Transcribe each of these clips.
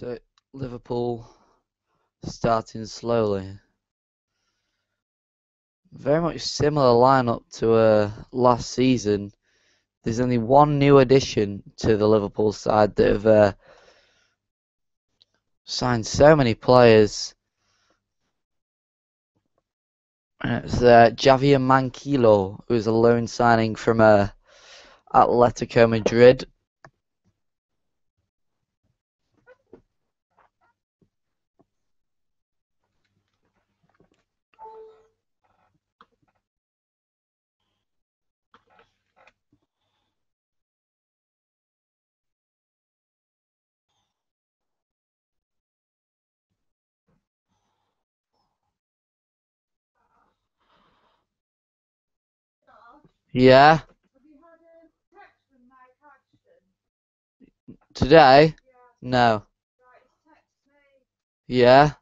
So Liverpool starting slowly. Very much similar lineup to last season. There's only one new addition to the Liverpool side that have signed so many players. And it's Javier Manquillo, who's a loan signing from Atletico Madrid. Yeah, today? No. Yeah.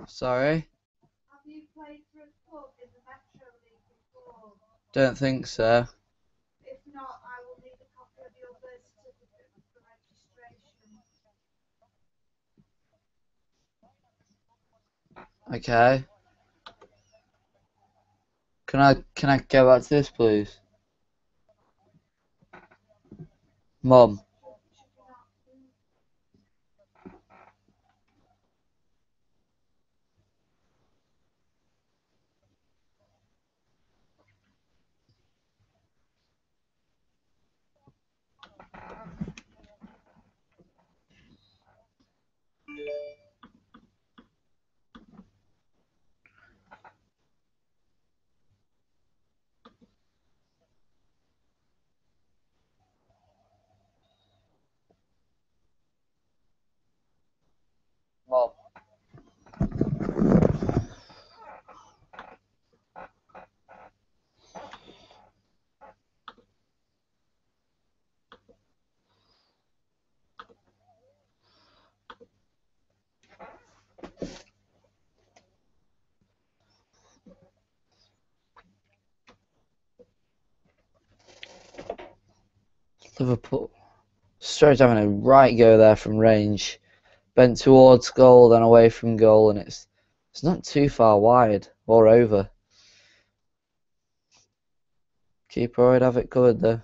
Sorry? Don't think so. Okay. Can I go back to this, please? Mum. Mum. Liverpool. Sturridge having a right go there from range. Bent towards goal, then away from goal, and it's not too far wide or over. Keeper would have it covered though.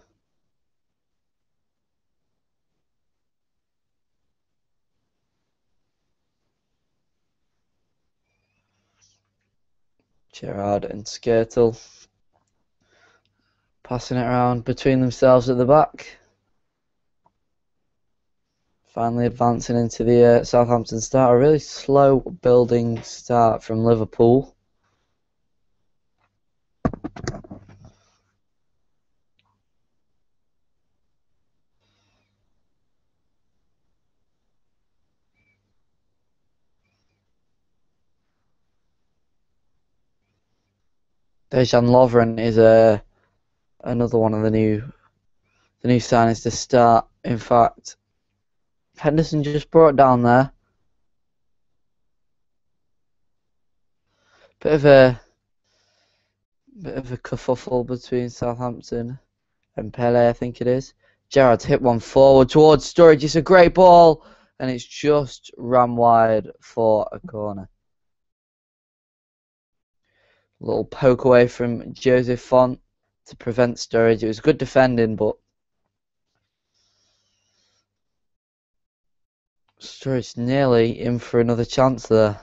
Gerrard and Skirtle passing it around between themselves at the back. Finally advancing into the Southampton start. A really slow building start from Liverpool. Dejan Lovren is another one of the new signings to start. In fact, Henderson just brought down there. Bit of a kerfuffle between Southampton and Pele, I think it is. Gerrard's hit one forward towards Sturridge. It's a great ball, and it's just ran wide for a corner. A little poke away from Joseph Font to prevent Sturridge. It was good defending, but Sturridge nearly in for another chance there.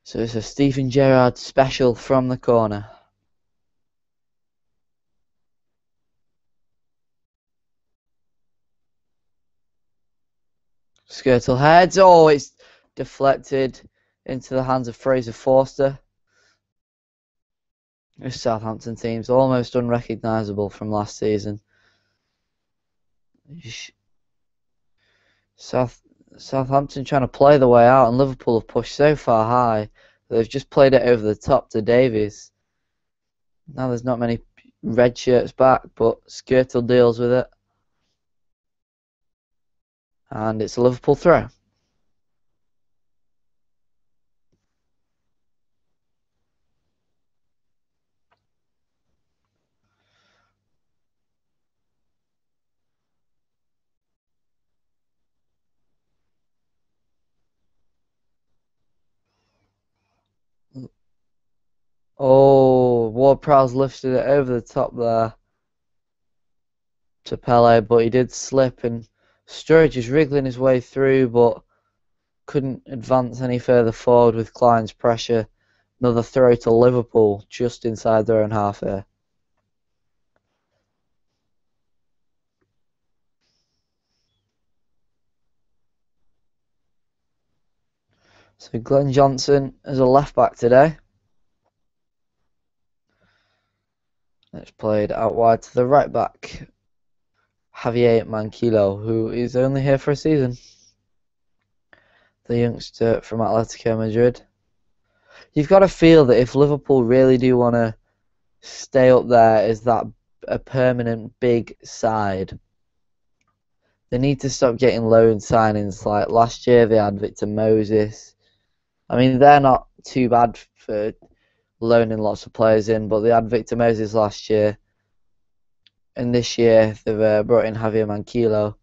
So it's a Steven Gerrard special from the corner. Skirtle heads. Oh, it's deflected into the hands of Fraser Forster. This Southampton team's almost unrecognisable from last season. Southampton trying to play the way out, and Liverpool have pushed so far high that they've just played it over the top to Davies. Now there's not many red shirts back, but Skirtle deals with it. And it's a Liverpool throw. Ward-Prowse lifted it over the top there to Pele, but he did slip, and Sturridge is wriggling his way through, but couldn't advance any further forward with Klein's pressure. Another throw to Liverpool, just inside their own half here. So Glenn Johnson is a left back today. It's played out wide to the right back, Javier Manquillo, who is only here for a season. The youngster from Atletico Madrid. You've got to feel that if Liverpool really do want to stay up there as that a permanent big side, they need to stop getting loan signings. Like last year they had Victor Moses. I mean, they're not too bad for loaning lots of players in, but they had Victor Moses last year. And this year they've brought in Javier Manquillo.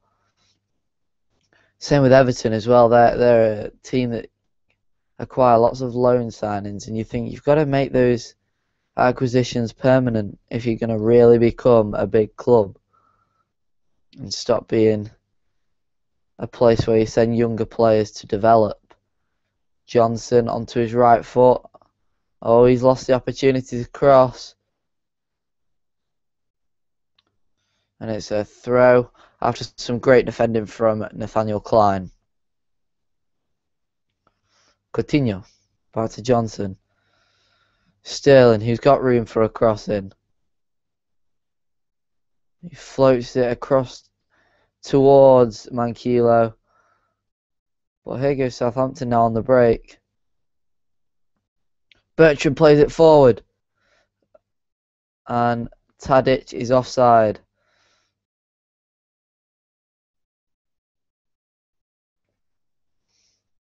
Same with Everton as well. They're a team that acquire lots of loan signings, and you think you've got to make those acquisitions permanent if you're going to really become a big club and stop being a place where you send younger players to develop. Johnson onto his right foot. Oh, he's lost the opportunity to cross. And it's a throw after some great defending from Nathaniel Klein. Coutinho, back to Johnson. Sterling, who's got room for a cross in. He floats it across towards Manquillo. But here goes Southampton now on the break. Bertrand plays it forward. And Tadic is offside.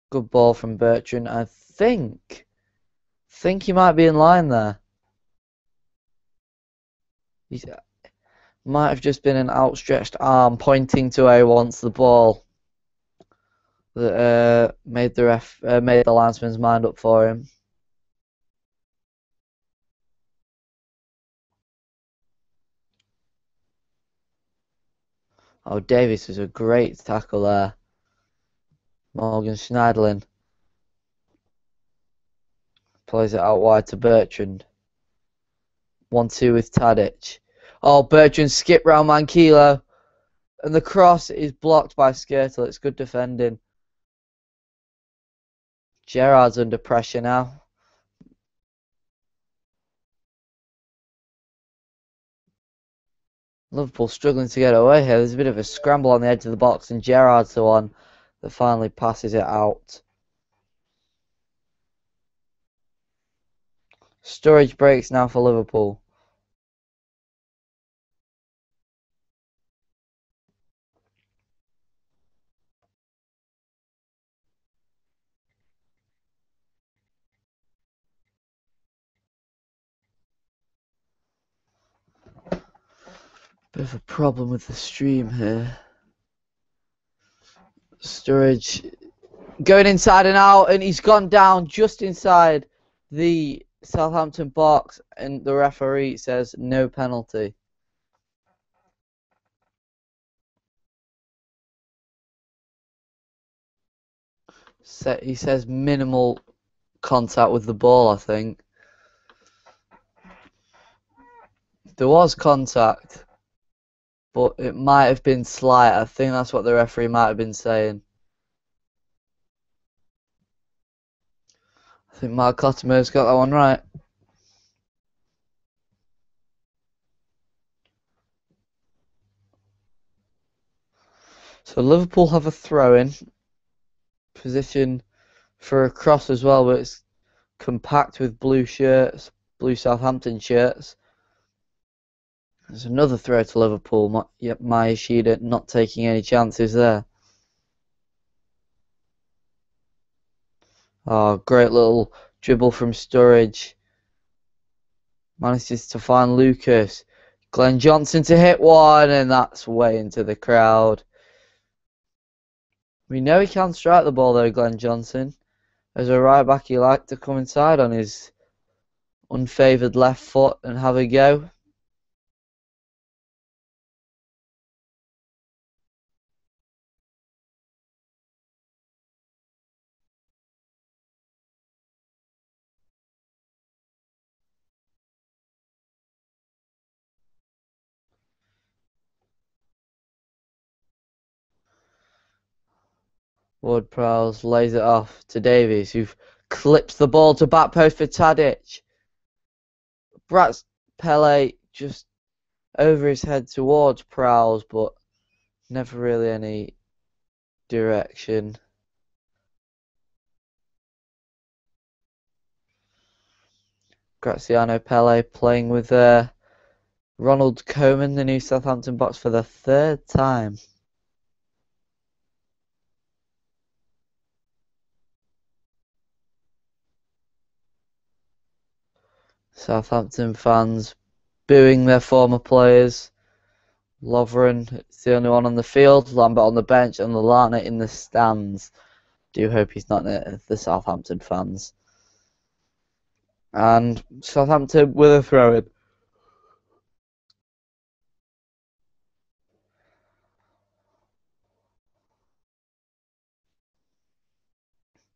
Good ball from Bertrand. I think he might be in line there. He might have just been an outstretched arm pointing to where he wants the ball that made the linesman's mind up for him. Oh, Davies was a great tackle there. Morgan Schneiderlin plays it out wide to Bertrand. 1-2 with Tadic. Oh, Bertrand skipped round Manquillo. And the cross is blocked by Skirtle. It's good defending. Gerrard's under pressure now. Liverpool struggling to get away here. There's a bit of a scramble on the edge of the box, and Gerrard's the one that finally passes it out. Sturridge breaks now for Liverpool. Bit of a problem with the stream here. Sturridge going inside and out, and he's gone down just inside the Southampton box, and the referee says no penalty. He says minimal contact with the ball, I think. There was contact, but it might have been slight. I think that's what the referee might have been saying. I think Mark Cottomer's got that one right. So Liverpool have a throw-in. Position for a cross as well, but it's compact with blue shirts, blue Southampton shirts. There's another throw to Liverpool. Maya Ishida not taking any chances there. Oh, great little dribble from Sturridge. Manages to find Lucas. Glenn Johnson to hit one, and that's way into the crowd. We know he can strike the ball though, Glenn Johnson. As a right back, he liked to come inside on his unfavoured left foot and have a go. Ward-Prowse lays it off to Davies, who clips the ball to back post for Tadic. Bratz Pele just over his head towards Prowse, but never really any direction. Graziano Pele playing with Ronald Koeman, the new Southampton box, for the third time. Southampton fans booing their former players. Lovren, it's the only one on the field, Lambert on the bench, and Lallana in the stands. Do hope he's not the Southampton fans. And Southampton with a throw-in.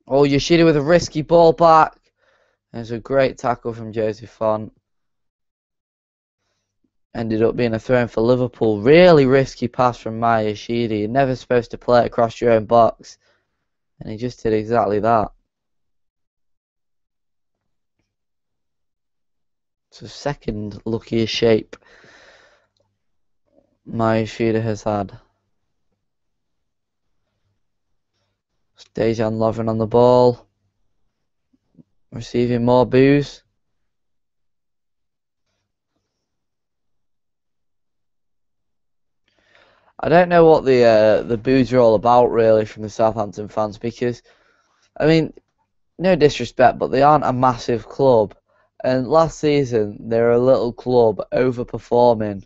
Oh, Yoshida with a risky ball back. There's a great tackle from Jose Font. Ended up being a throw-in for Liverpool. Really risky pass from Maya Yoshida. You're never supposed to play it across your own box. And he just did exactly that. It's the second luckiest shape Maya Yoshida has had. Dejan Lovren on the ball. Receiving more boos. I don't know what the boos are all about really from the Southampton fans, because I mean, no disrespect, but they aren't a massive club, and last season they were a little club overperforming,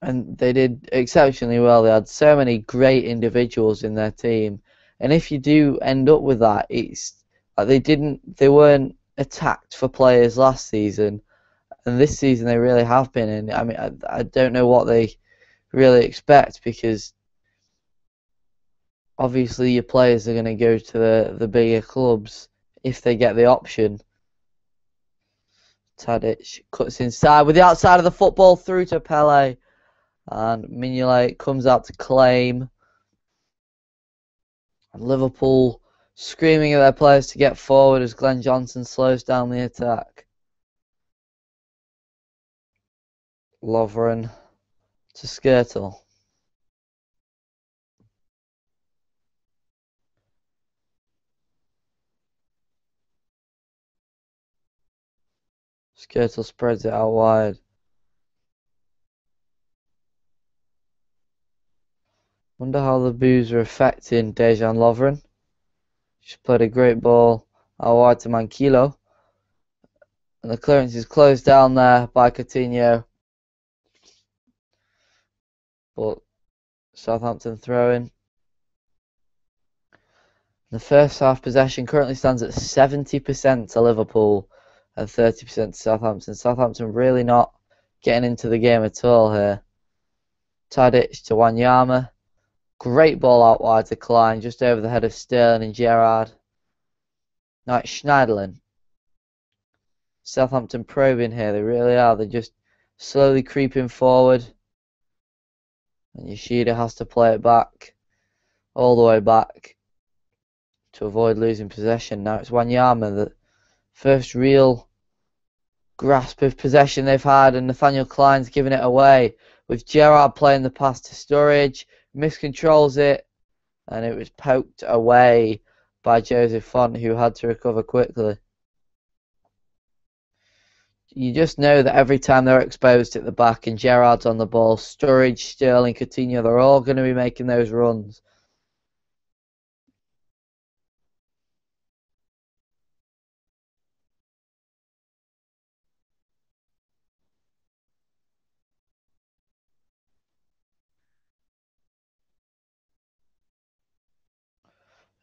and they did exceptionally well. They had so many great individuals in their team, and if you do end up with that, it's like they weren't attacked for players last season, and this season they really have been. And I mean, I don't know what they really expect, because obviously your players are going to go to the bigger clubs if they get the option. Tadic cuts inside with the outside of the football through to Pele, and Mignolet comes out to claim. And Liverpool screaming at their players to get forward as Glenn Johnson slows down the attack. Lovren to Skirtle. Skirtle spreads it out wide. Wonder how the boos are affecting Dejan Lovren. Just played a great ball out wide to Manquillo. And the clearance is closed down there by Coutinho. But Southampton throwing. The first half possession currently stands at 70% to Liverpool and 30% to Southampton. Southampton really not getting into the game at all here. Tadic to Wanyama. Great ball out wide to Klein, just over the head of Sterling and Gerrard. Now it's Schneiderlin. Southampton probing here, they really are. They're just slowly creeping forward. And Yoshida has to play it back, all the way back, to avoid losing possession. Now it's Wanyama, the first real grasp of possession they've had, and Nathaniel Klein's giving it away, with Gerrard playing the pass to Sturridge, miscontrols it, and it was poked away by Jose Font, who had to recover quickly. You just know that every time they're exposed at the back and Gerrard's on the ball, Sturridge, Sterling, Coutinho, they're all going to be making those runs.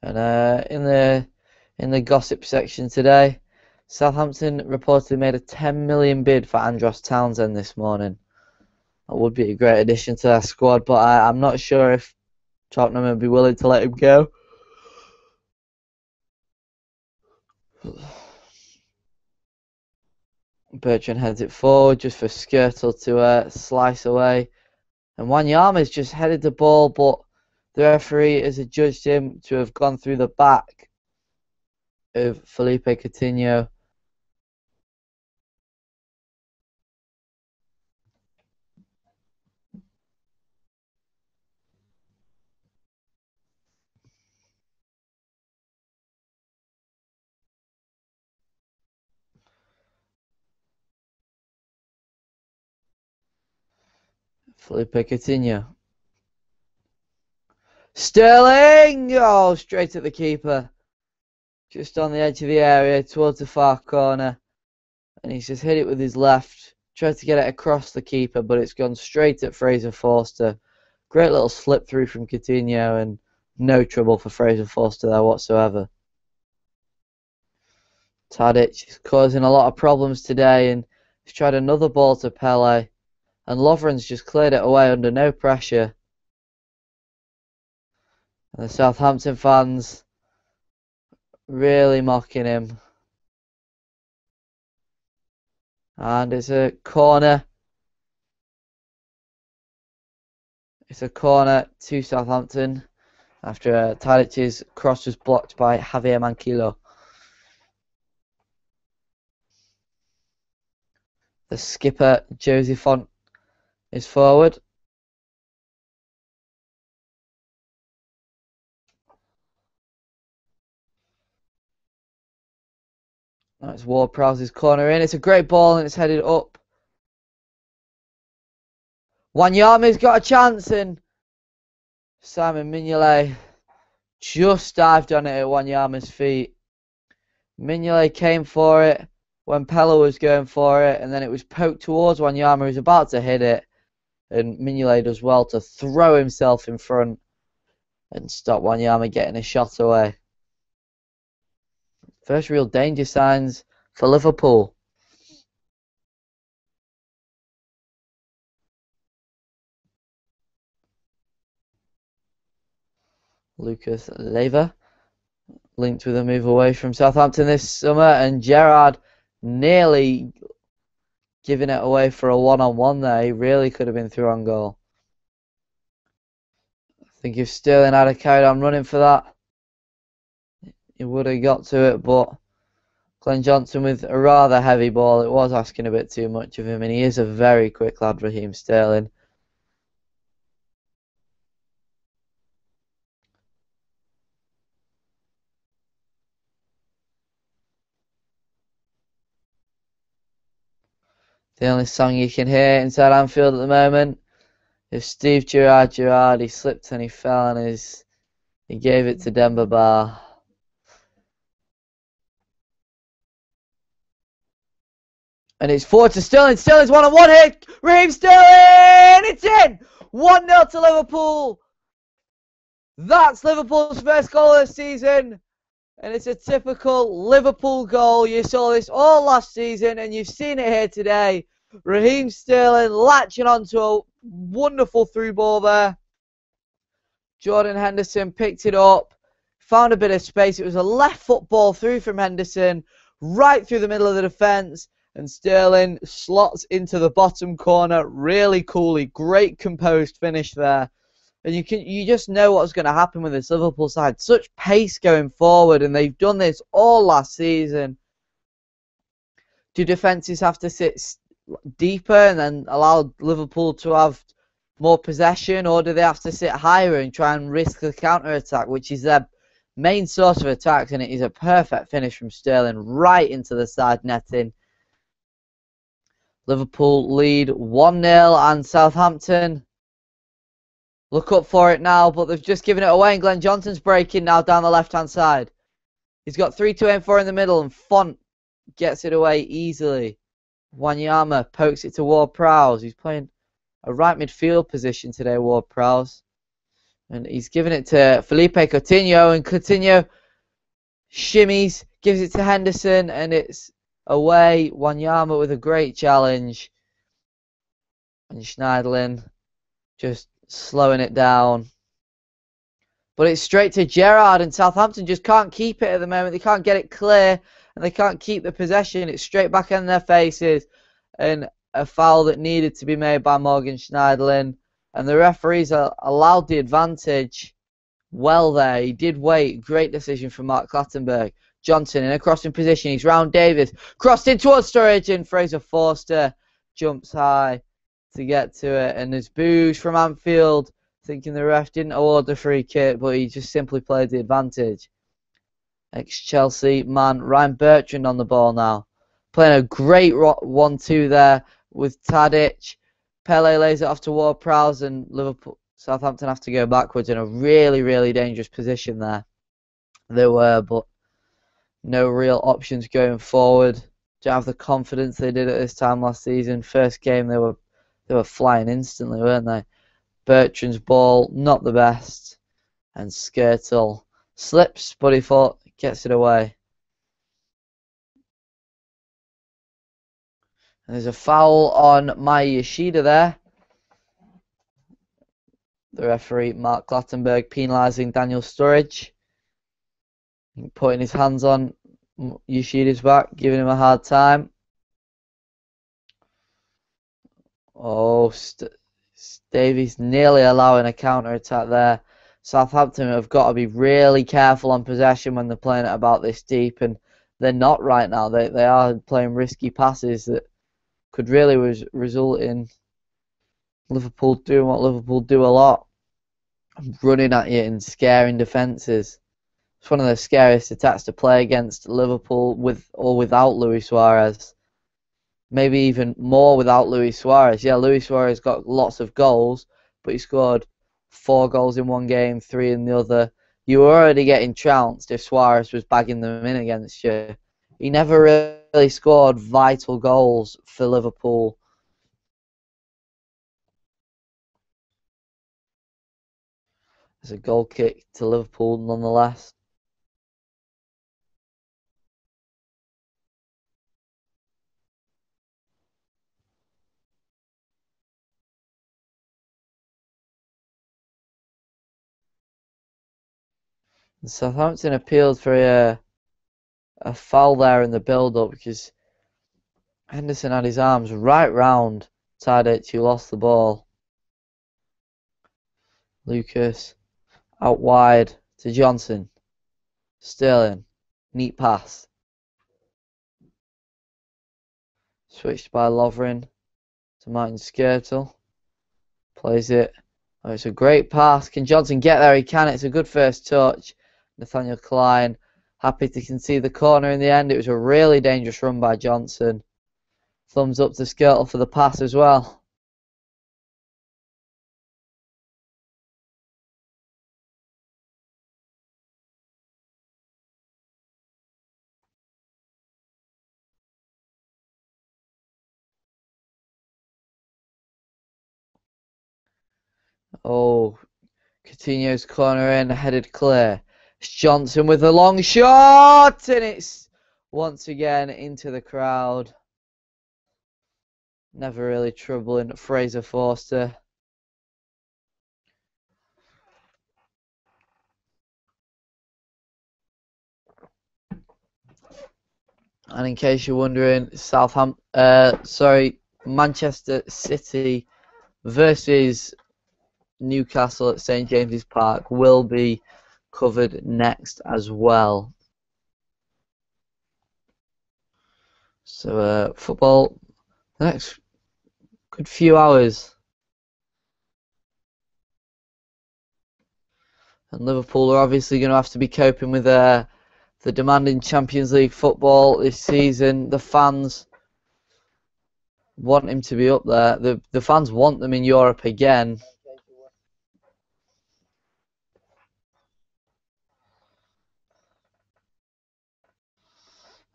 And in the gossip section today, Southampton reportedly made a 10 million bid for Andros Townsend this morning. That would be a great addition to their squad, but I'm not sure if Tottenham would be willing to let him go. Bertrand heads it forward just for Skirtle to slice away. And Wanyama's just headed the ball, but the referee has adjudged him to have gone through the back of Felipe Coutinho. Felipe Coutinho. Sterling! Oh, straight at the keeper. Just on the edge of the area towards the far corner. And he's just hit it with his left. Tried to get it across the keeper, but it's gone straight at Fraser Forster. Great little slip through from Coutinho and no trouble for Fraser Forster there whatsoever. Tadic is causing a lot of problems today, and he's tried another ball to Pele. And Lovren's just cleared it away under no pressure. And the Southampton fans really mocking him. And it's a corner. It's a corner to Southampton after Tadic's cross was blocked by Javier Manquillo. The skipper, Josie Font, is forward. Now it's Ward-Prowse's corner in. It's a great ball and it's headed up. Wanyama's got a chance and Simon Mignolet just dived on it at Wanyama's feet. Mignolet came for it when Pella was going for it, and then it was poked towards Wanyama, who's about to hit it. And Mignolet does well to throw himself in front and stop Wanyama getting a shot away. First real danger signs for Liverpool. Lucas Leiva linked with a move away from Southampton this summer, and Gerrard nearly giving it away for a one-on-one there. He really could have been through on goal. I think if Sterling had carried on running for that, he would have got to it, but Glenn Johnson with a rather heavy ball. It was asking a bit too much of him, and he is a very quick lad, Raheem Sterling. The only song you can hear inside Anfield at the moment is Steve Gerrard. He slipped and he fell and he gave it to Demba Ba. And it's forward to Sterling. Sterling's one-on-one hit. Raheem Sterling! It's in! 1-0 to Liverpool. That's Liverpool's first goal of the season. And it's a typical Liverpool goal. You saw this all last season and you've seen it here today. Raheem Sterling latching onto a wonderful through ball there. Jordan Henderson picked it up. Found a bit of space. It was a left foot ball through from Henderson. Right through the middle of the defence. And Sterling slots into the bottom corner really coolly. Great composed finish there. And you just know what's going to happen with this Liverpool side. Such pace going forward, and they've done this all last season. Do defences have to sit deeper and then allow Liverpool to have more possession, or do they have to sit higher and try and risk the counter-attack, which is their main source of attacks? And it is a perfect finish from Sterling right into the side netting. Liverpool lead 1-0, and Southampton look up for it now, but they've just given it away, and Glenn Johnson's breaking now down the left-hand side. He's got 3 to aim for in the middle, and Font gets it away easily. Wanyama pokes it to Ward-Prowse. He's playing a right midfield position today, Ward-Prowse. And he's giving it to Felipe Coutinho, and Coutinho shimmies, gives it to Henderson, and it's away. Wanyama with a great challenge. And Schneiderlin just slowing it down. But it's straight to Gerrard, and Southampton just can't keep it at the moment. They can't get it clear, and they can't keep the possession. It's straight back in their faces. And a foul that needed to be made by Morgan Schneiderlin. And the referees allowed the advantage well there. He did wait. Great decision from Mark Clattenburg. Johnson in a crossing position. He's round Davis. Crossed in towards Sturridge, and Fraser Forster jumps high to get to it. And there's boos from Anfield, thinking the ref didn't award the free kick, but he just simply played the advantage. Ex-Chelsea man Ryan Bertrand on the ball now. Playing a great 1-2 there with Tadic. Pele lays it off to Ward-Prowse, and Southampton have to go backwards in a really, really dangerous position there. They were, but no real options going forward. Don't have the confidence they did at this time last season. First game they were flying instantly, weren't they? Bertrand's ball, not the best. And Skirtle slips, but he gets it away. And there's a foul on Maya Yoshida there. The referee, Mark Clattenburg, penalising Daniel Sturridge. Putting his hands on Yoshida's back, giving him a hard time. Oh, Davies nearly allowing a counter-attack there. Southampton have got to be really careful on possession when they're playing it about this deep, and they're not right now. They are playing risky passes that could really result in Liverpool doing what Liverpool do a lot. Running at you and scaring defences. It's one of the scariest attacks to play against Liverpool with or without Luis Suarez. Maybe even more without Luis Suarez. Yeah, Luis Suarez got lots of goals, but he scored 4 goals in one game, 3 in the other. You were already getting trounced if Suarez was bagging them in against you. He never really scored vital goals for Liverpool. It's a goal kick to Liverpool nonetheless. Southampton appealed for a foul there in the build-up because Henderson had his arms right round Tadic, who lost the ball. Lucas out wide to Johnson. Sterling, neat pass. Switched by Lovren to Martin Skirtle. Plays it. Oh, it's a great pass. Can Johnson get there? He can. It's a good first touch. Nathaniel Klein happy to concede the corner in the end. It was a really dangerous run by Johnson. Thumbs up to Skirtle for the pass as well. Oh, Coutinho's corner in, headed clear. It's Johnson with a long shot, and it's once again into the crowd. Never really troubling Fraser Forster. And in case you're wondering, Manchester City versus Newcastle at St James's Park will be covered next as well. So football, the next good few hours. And Liverpool are obviously going to have to be coping with the demanding Champions League football this season. The fans want him to be up there. The fans want them in Europe again.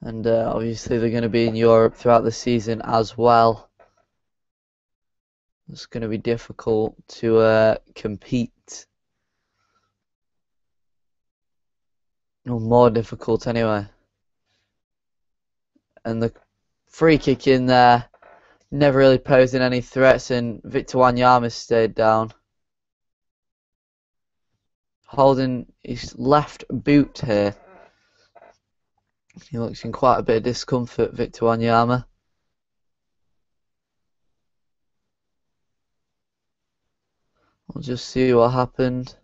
And obviously they're going to be in Europe throughout the season as well. It's going to be difficult to compete. Or more difficult anyway. And the free kick in there, never really posing any threats, and Victor Wanyama stayed down. Holding his left boot here. He looks in quite a bit of discomfort, Victor Wanyama. We'll just see what happened.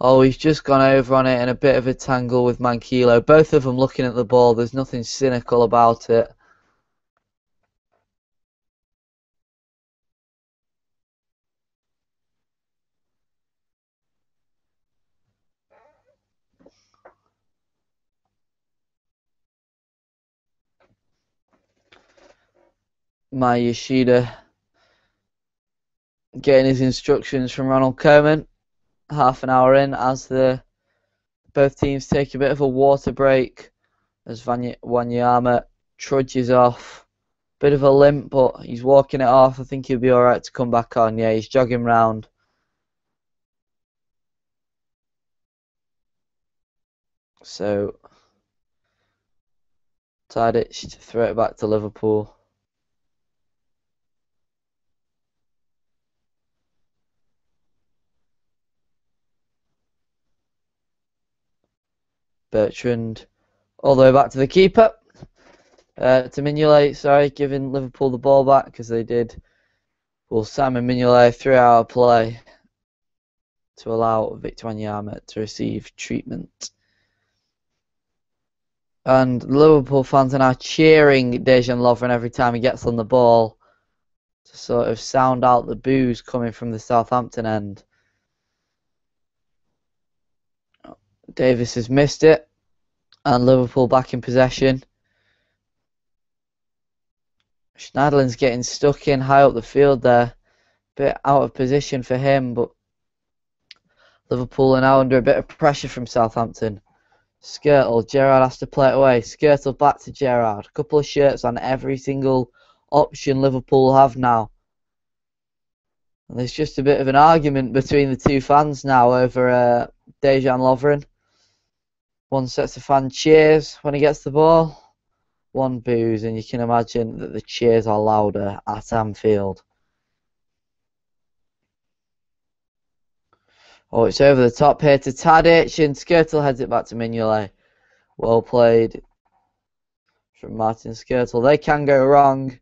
Oh, he's just gone over on it in a bit of a tangle with Mankilo. Both of them looking at the ball. There's nothing cynical about it. Yoshida getting his instructions from Ronald Koeman. Half an hour in as both teams take a bit of a water break as Wanyama trudges off. Bit of a limp, but he's walking it off. I think he'll be alright to come back on. Yeah, he's jogging round. So, Tadic to throw it back to Liverpool. Bertrand all the way back to the keeper. To Mignolet, sorry, giving Liverpool the ball back because they did. Well, Simon Mignolet threw out a play to allow Victor Wanyama to receive treatment. And Liverpool fans are now cheering Dejan Lovren every time he gets on the ball to sort of sound out the boos coming from the Southampton end. Davis has missed it, and Liverpool back in possession. Schneiderlin's getting stuck in high up the field there. Bit out of position for him, but Liverpool are now under a bit of pressure from Southampton. Skirtle, Gerrard has to play it away. Skirtle back to Gerrard. A couple of shirts on every single option Liverpool have now. And there's just a bit of an argument between the two fans now over Dejan Lovren. One sets of fan cheers when he gets the ball. One boos, and you can imagine that the cheers are louder at Anfield. Oh, it's over the top here to Tadic, and Skirtle heads it back to Mignolet. Well played from Martin Skirtle. They can go wrong.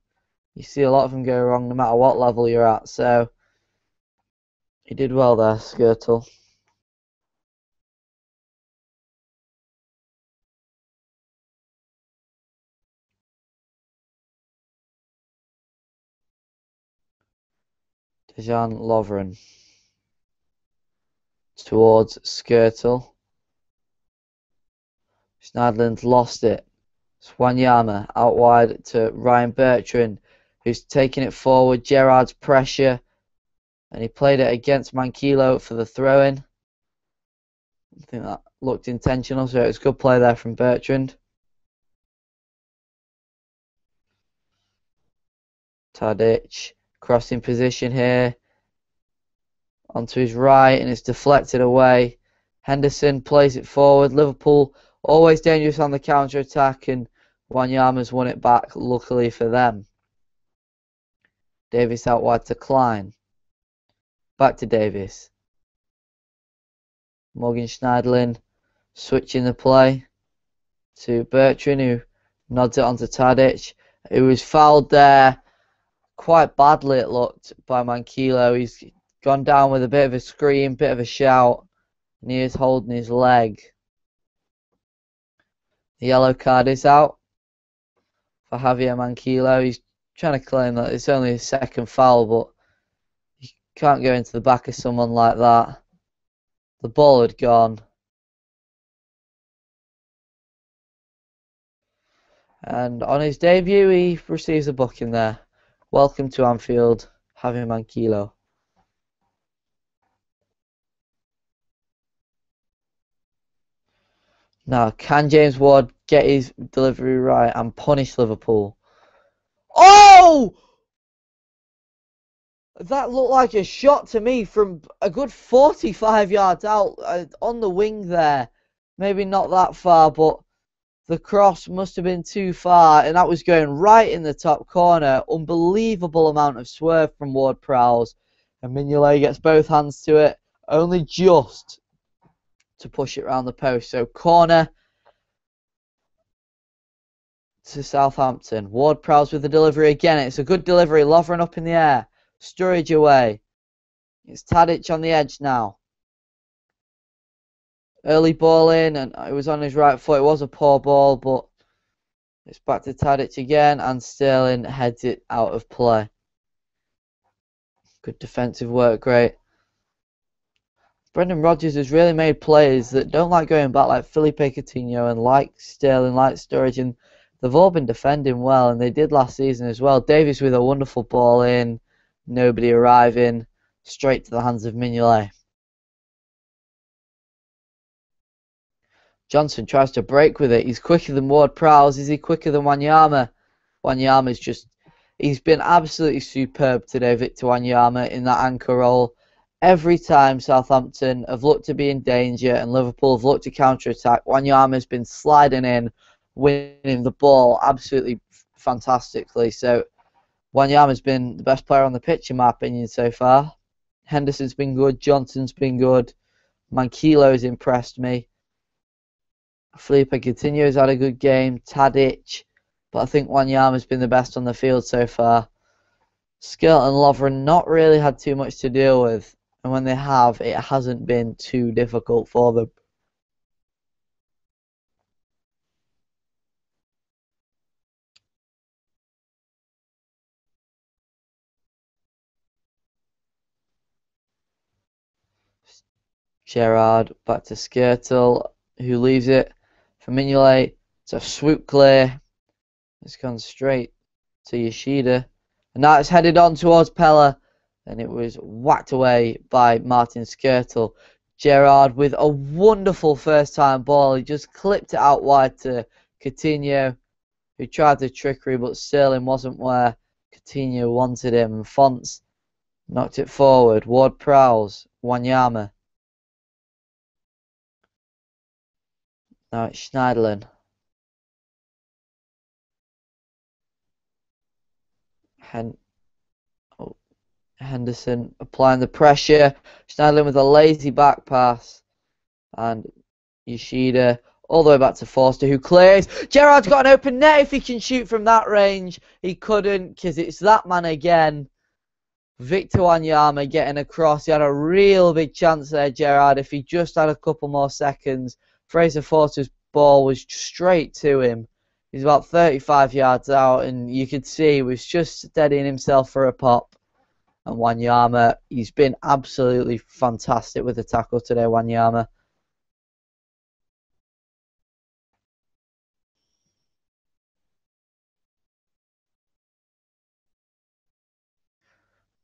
You see a lot of them go wrong no matter what level you're at, so he did well there, Skirtle. Dejan Lovren towards Skirtle. Schneiderlin's lost it. Wanyama out wide to Ryan Bertrand, who's taking it forward. Gerrard's pressure, and he played it against Mankilo for the throw-in. I think that looked intentional, so it was a good play there from Bertrand. Tadic, crossing position here. Onto his right, and it's deflected away. Henderson plays it forward. Liverpool always dangerous on the counter-attack, and Wanyama's won it back, luckily for them. Davis out wide to Klein. Back to Davis. Morgan Schneiderlin switching the play to Bertrand, who nods it onto Tadic, who was fouled there quite badly, it looked, by Mankilo. He's gone down with a bit of a scream, bit of a shout, and he is holding his leg. The yellow card is out for Javier Mankilo. He's trying to claim that it's only his second foul, but you can't go into the back of someone like that. The ball had gone. And on his debut, he receives a booking there. Welcome to Anfield, Javier Mankilo. Now, can James Ward get his delivery right and punish Liverpool? Oh! That looked like a shot to me from a good 45 yards out on the wing there. Maybe not that far, but The cross must have been too far, and that was going right in the top corner. Unbelievable amount of swerve from Ward-Prowse. And Mignolet gets both hands to it, only just to push it round the post. So corner to Southampton. Ward-Prowse with the delivery again. It's a good delivery. Lovren up in the air. Sturridge away. It's Tadic on the edge now. Early ball in, and it was on his right foot. It was a poor ball, but it's back to Tadic again, and Sterling heads it out of play. Good defensive work, great. Brendan Rodgers has really made players that don't like going back, like Felipe Coutinho and like Sterling, like Sturridge, and they've all been defending well, and they did last season as well. Davies with a wonderful ball in, nobody arriving, straight to the hands of Mignolet. Johnson tries to break with it. He's quicker than Ward-Prowse. Is he quicker than Wanyama? Wanyama's just... He's been absolutely superb today, Victor Wanyama, in that anchor role. Every time Southampton have looked to be in danger and Liverpool have looked to counter-attack, Wanyama's been sliding in, winning the ball absolutely fantastically. So Wanyama's been the best player on the pitch, in my opinion, so far. Henderson's been good. Johnson's been good. Manquilo's impressed me. Felipe Coutinho's had a good game. Tadic. But I think Wanyama's been the best on the field so far. Skill and Lovren not really had too much to deal with. And when they have, it hasn't been too difficult for them. Gerrard back to Skirtle, who leaves it for Mignolet. It's a swoop clear. It's gone straight to Yoshida. And now it's headed on towards Pella. And it was whacked away by Martin Skirtle. Gerrard with a wonderful first-time ball. He just clipped it out wide to Coutinho, who tried the trickery, but Sterling wasn't where Coutinho wanted him. And Fonts knocked it forward. Ward-Prowse, Wanyama. Now it's Schneiderlin. Henderson applying the pressure. Schneiderlin with a lazy back pass. And Yoshida all the way back to Forster, who clears. Gerrard's got an open net if he can shoot from that range. He couldn't, because it's that man again. Victor Wanyama getting across. He had a real big chance there, Gerrard, if he just had a couple more seconds. Fraser Forster's ball was straight to him. He's about 35 yards out, and you could see he was just steadying himself for a pop. And Wanyama, he's been absolutely fantastic with the tackle today, Wanyama.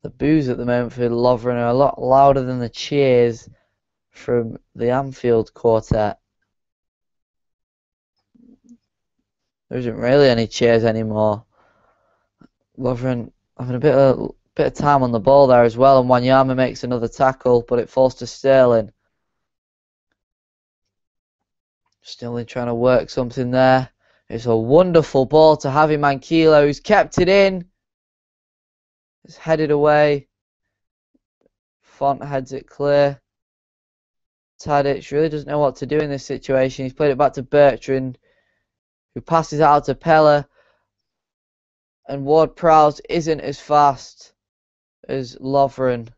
The boos at the moment for Lovren are a lot louder than the cheers from the Anfield quartet. There isn't really any cheers anymore. Lovren having a bit of time on the ball there as well, and Wanyama makes another tackle, but it falls to Sterling. Sterling trying to work something there. It's a wonderful ball to Javi Manquillo, who's kept it in. It's headed away. Font heads it clear. Tadic really doesn't know what to do in this situation. He's played it back to Bertrand, who passes it out to Pella. And Ward-Prowse isn't as fast as Lovren.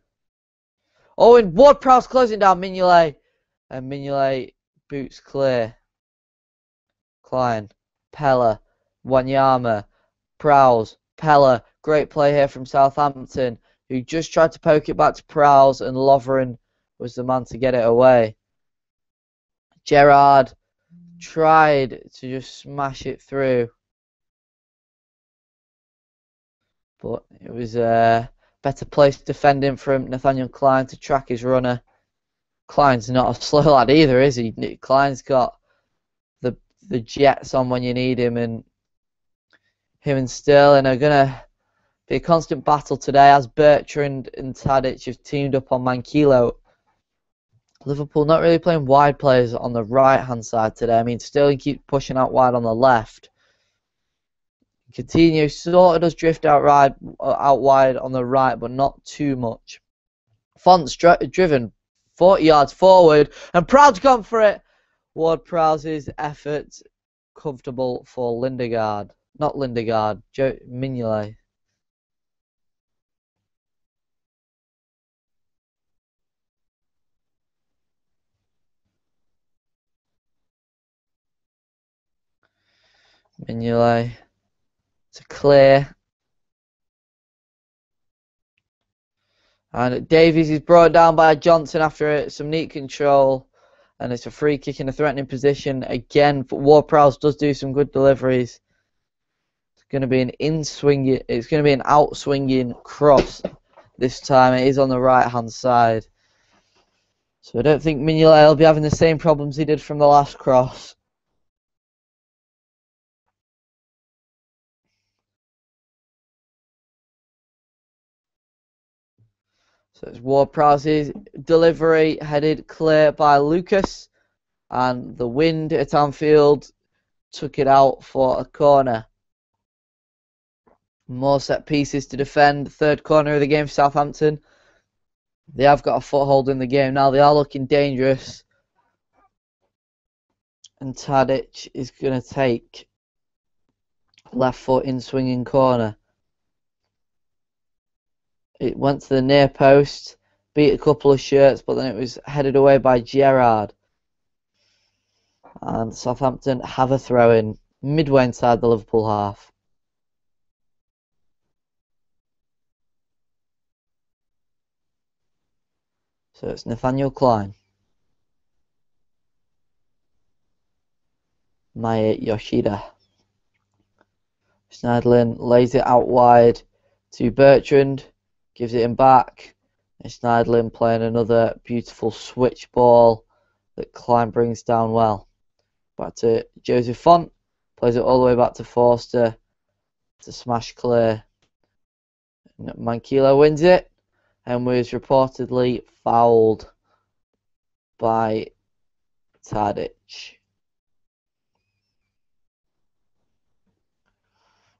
Oh, and Ward-Prowse closing down Mignolet. And Mignolet boots clear. Klein, Pella, Wanyama, Prowse, Pella. Great play here from Southampton, who just tried to poke it back to Prowse, and Lovren was the man to get it away. Gerrard tried to just smash it through, but it was a better place defending from Nathaniel Klein to track his runner. Klein's not a slow lad either, is he? Klein's got the jets on when you need him, and him and Sterling are going to be a constant battle today, as Bertrand and Tadic have teamed up on Manquillo. Liverpool not really playing wide players on the right-hand side today. I mean, Sterling keeps pushing out wide on the left. Coutinho sort of does drift out wide on the right, but not too much. Font's driven 40 yards forward, and Prowse's gone for it. Ward-Prowse's effort comfortable for Lindegaard. Not Lindegaard, Mignolet. Mignolet to clear. And Davies is brought down by Johnson after some neat control. And it's a free kick in a threatening position. Again, Ward-Prowse does do some good deliveries. It's going to be an it's going to be an out-swinging cross this time. It is on the right-hand side. So I don't think Mignolet will be having the same problems he did from the last cross. So it's Ward-Prowse's delivery headed clear by Lucas. And the wind at Anfield took it out for a corner. More set pieces to defend. Third corner of the game for Southampton. They have got a foothold in the game now. They are looking dangerous. And Tadic is going to take left foot in swinging corner. It went to the near post, beat a couple of shirts, but then it was headed away by Gerrard. And Southampton have a throw in midway inside the Liverpool half. So it's Nathaniel Klein. Maya Yoshida. Schneiderlin lays it out wide to Bertrand. Gives it him back. And Schneiderlin playing another beautiful switch ball that Klein brings down well. Back to Joseph Font. Plays it all the way back to Forster to smash clear. Manquillo wins it and was reportedly fouled by Tadic.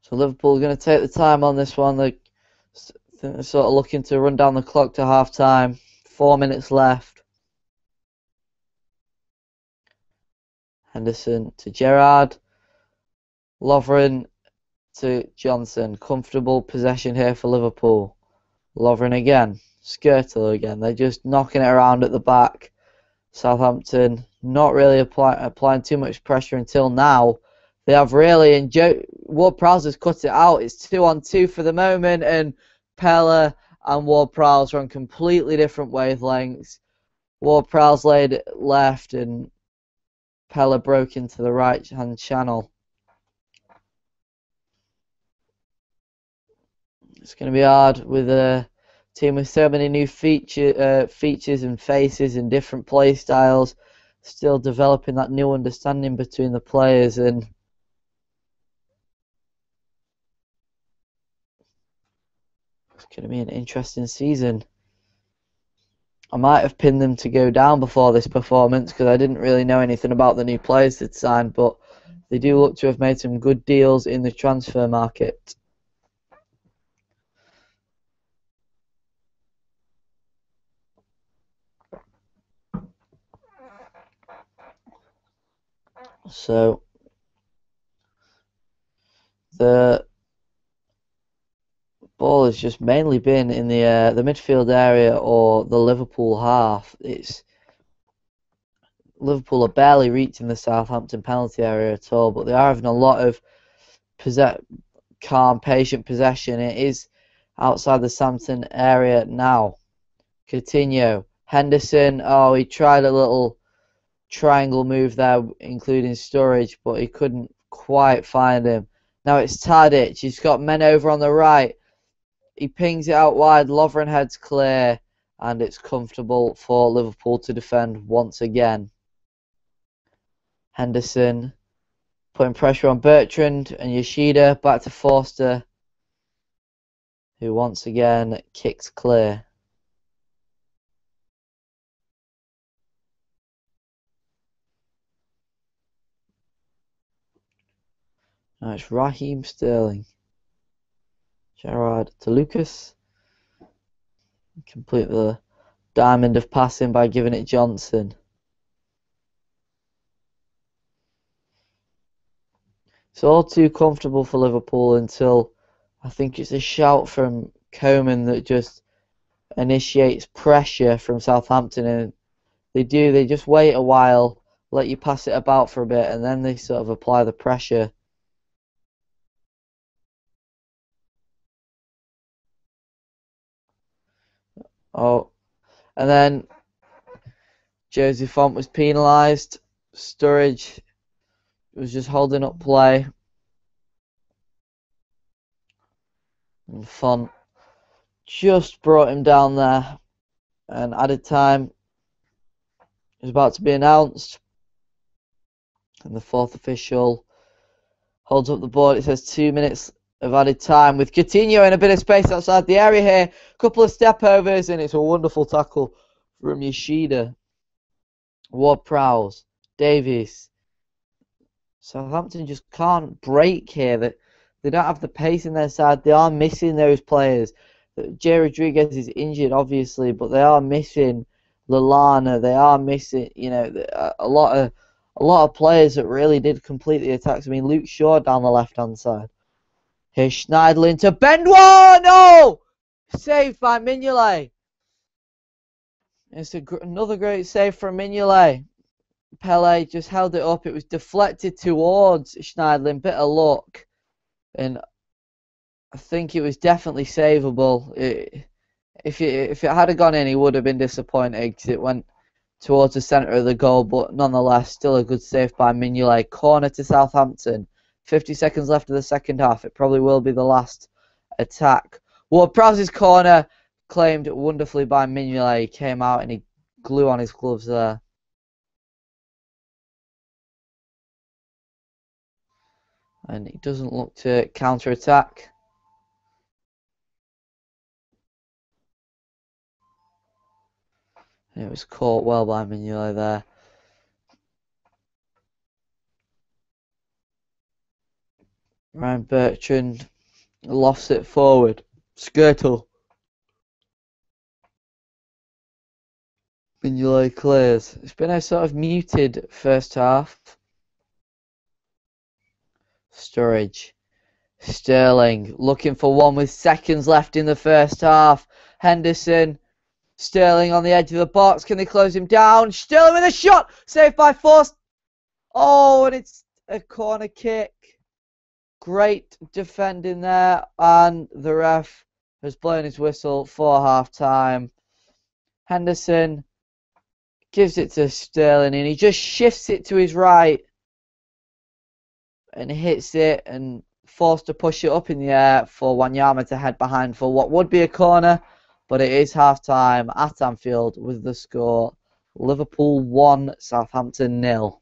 So Liverpool are going to take the time on this one. They're sort of looking to run down the clock to half time. 4 minutes left. Henderson to Gerrard. Lovren to Johnson. Comfortable possession here for Liverpool. Lovren again. Skirtle again. They're just knocking it around at the back. Southampton not really applying too much pressure until now. They have really, and Ward-Prowse has cut it out. It's 2-on-2 for the moment, and Pella and Ward-Prowse are on completely different wavelengths. Ward-Prowse laid it left, and Pella broke into the right-hand channel. It's going to be hard with a team with so many new features and faces and different play styles, still developing that new understanding between the players, and it's going to be an interesting season. I might have pinned them to go down before this performance because I didn't really know anything about the new players they'd signed, but they do look to have made some good deals in the transfer market. So the ball has just mainly been in the midfield area or the Liverpool half. Liverpool are barely reaching the Southampton penalty area at all, but they are having a lot of calm, patient possession. It is outside the Southampton area now. Coutinho, Henderson. Oh, he tried a little triangle move there, including Sturridge, but he couldn't quite find him. Now it's Tadic. He's got men over on the right. He pings it out wide. Lovren heads clear, and it's comfortable for Liverpool to defend once again. Henderson putting pressure on Bertrand and Yoshida. Back to Forster, who once again kicks clear. Now it's Raheem Sterling. Gerrard to Lucas. Complete the diamond of passing by giving it Johnson. It's all too comfortable for Liverpool until I think it's a shout from Coman that just initiates pressure from Southampton, and they just wait a while, let you pass it about for a bit, and then they sort of apply the pressure. Oh, and then Josie Font was penalised. Sturridge was just holding up play. And Font just brought him down there. And added time is about to be announced. And the fourth official holds up the board. It says 2 minutes of added time with Coutinho in a bit of space outside the area here. Couple of step overs, and it's a wonderful tackle from Yoshida. Ward-Prowse, Davies. Southampton just can't break here. They don't have the pace in their side. They are missing those players. Jay Rodriguez is injured, obviously, but they are missing Lallana. They are missing, a lot of players that really did complete the attacks. I mean, Luke Shaw down the left-hand side. Here's Schneidlin to Benoit. No! Saved by Mignolet. It's another great save from Mignolet. Pele just held it up. It was deflected towards Schneidlin. Bit of luck. And I think it was definitely savable. If it had gone in, he would have been disappointed because it went towards the centre of the goal. But nonetheless, still a good save by Mignolet. Corner to Southampton. 50 seconds left of the second half. It probably will be the last attack. Ward-Prowse's corner claimed wonderfully by Mignolet. He came out and he glued on his gloves there. And he doesn't look to counter-attack. It was caught well by Mignolet there. Ryan Bertrand lofts it forward. Skirtle. Mignolet clears. It's been a sort of muted first half. Sturridge. Sterling looking for one with seconds left in the first half. Henderson. Sterling on the edge of the box. Can they close him down? Sterling with a shot. Saved by Force. Oh, and it's a corner kick. Great defending there. And the ref has blown his whistle for half time. Henderson gives it to Sterling and he just shifts it to his right and hits it and forced to push it up in the air for Wanyama to head behind for what would be a corner, but it is half time at Anfield with the score Liverpool 1, Southampton 0.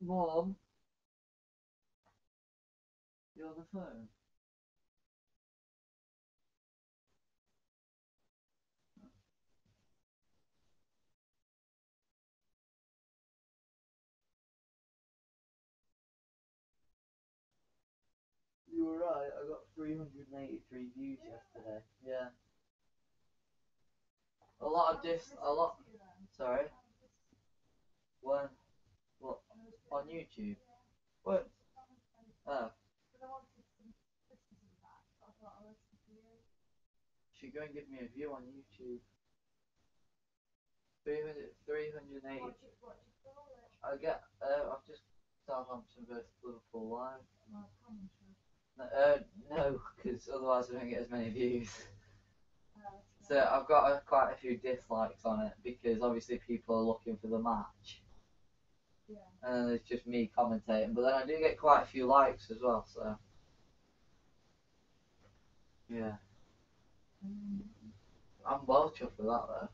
Mom, you're on the phone. You were right, I got 383 views yesterday. Yeah. Sorry? When? What? On YouTube? What? Oh. Should go and give me a view on YouTube. 380. I've just Southampton versus Liverpool live. No, because otherwise I don't get as many views. So I've got quite a few dislikes on it because obviously people are looking for the match. And then it's just me commentating. But then I do get quite a few likes as well, so. Yeah. I'm well chuffed with that though.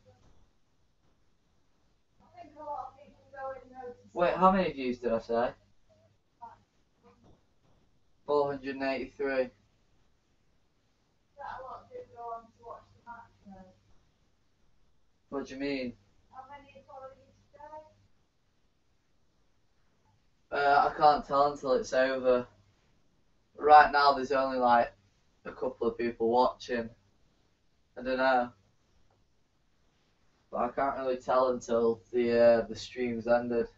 Wait, how many views did I say? 483. What do you mean? I can't tell until it's over. Right now there's only like a couple of people watching. I don't know. But I can't really tell until the stream's ended.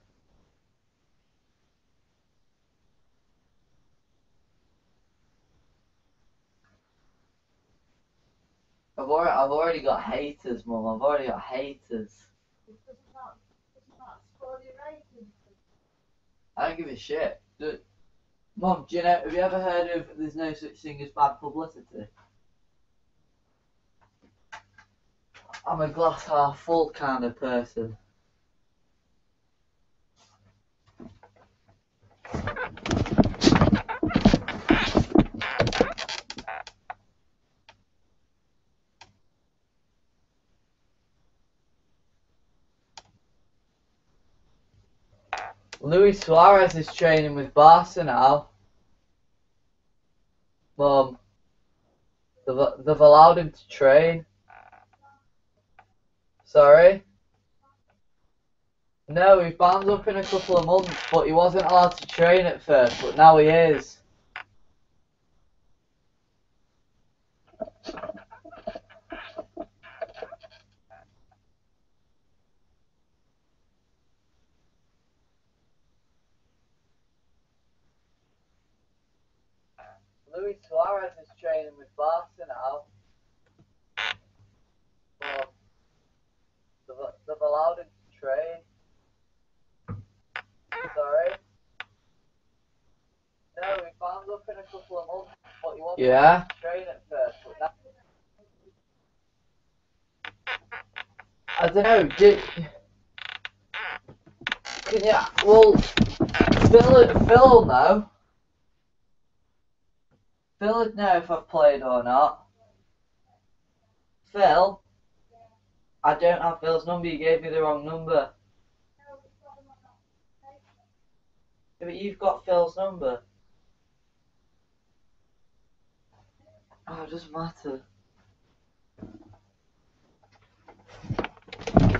I've already got haters, Mum. I've already got haters. I don't give a shit. Mum, do you know? Have you ever heard of "There's no such thing as bad publicity"? I'm a glass half full kind of person. Luis Suarez is training with Barca now. Mum, they've allowed him to train. Sorry? No, he banned up in a couple of months, but he wasn't allowed to train at first, but now he is. Luis Suarez is training with Barca now. But they've allowed him to train. Sorry? No, he banned up in a couple of months, but he wasn't allowed to train at first, but now... I don't know, can you... Well, Phil will know. Phil would know if I've played or not. Phil? I don't have Phil's number, you gave me the wrong number. Yeah, but you've got Phil's number. Oh, it doesn't matter.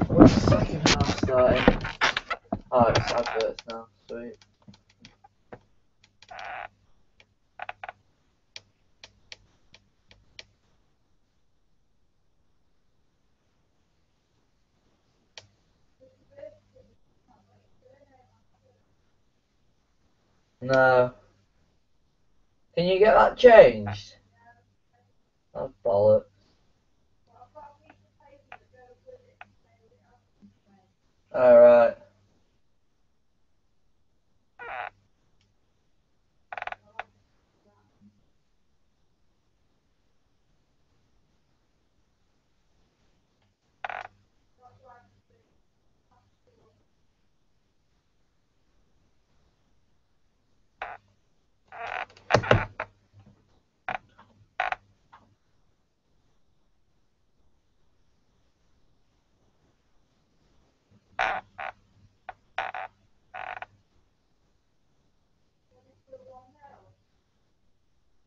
What's the second half starting? Oh, it's adverts now, sweet. No. Can you get that changed? That's bollocks. Alright.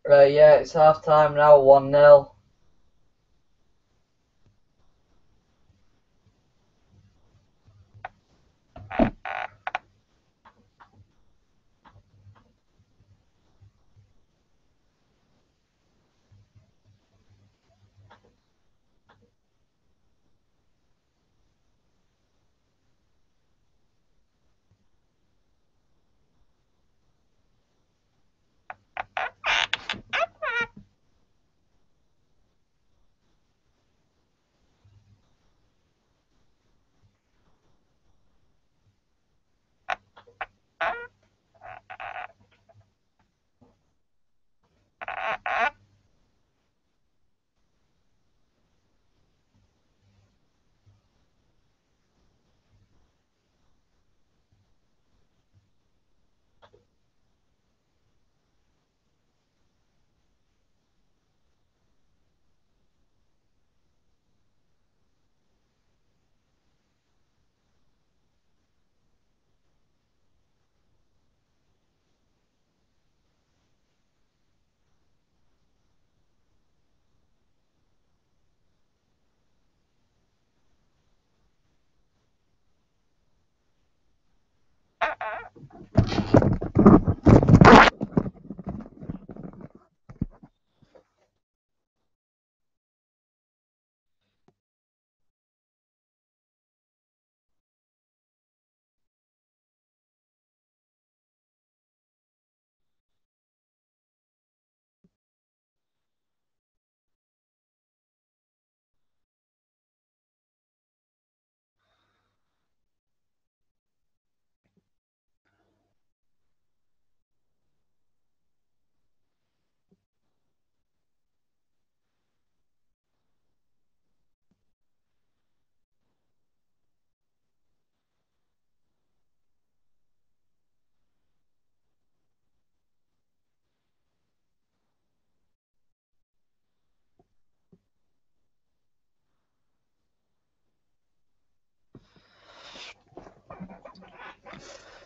Right, yeah, it's half time now, 1-0.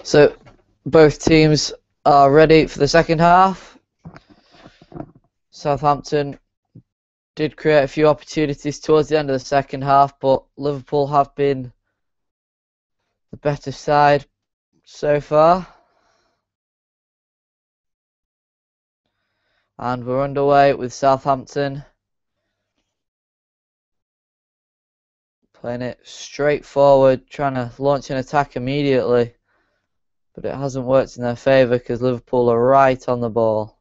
So both teams are ready for the second half. Southampton did create a few opportunities towards the end of the second half, but Liverpool have been the better side so far. And we're underway with Southampton playing it straight forward, trying to launch an attack immediately. But it hasn't worked in their favour because Liverpool are right on the ball.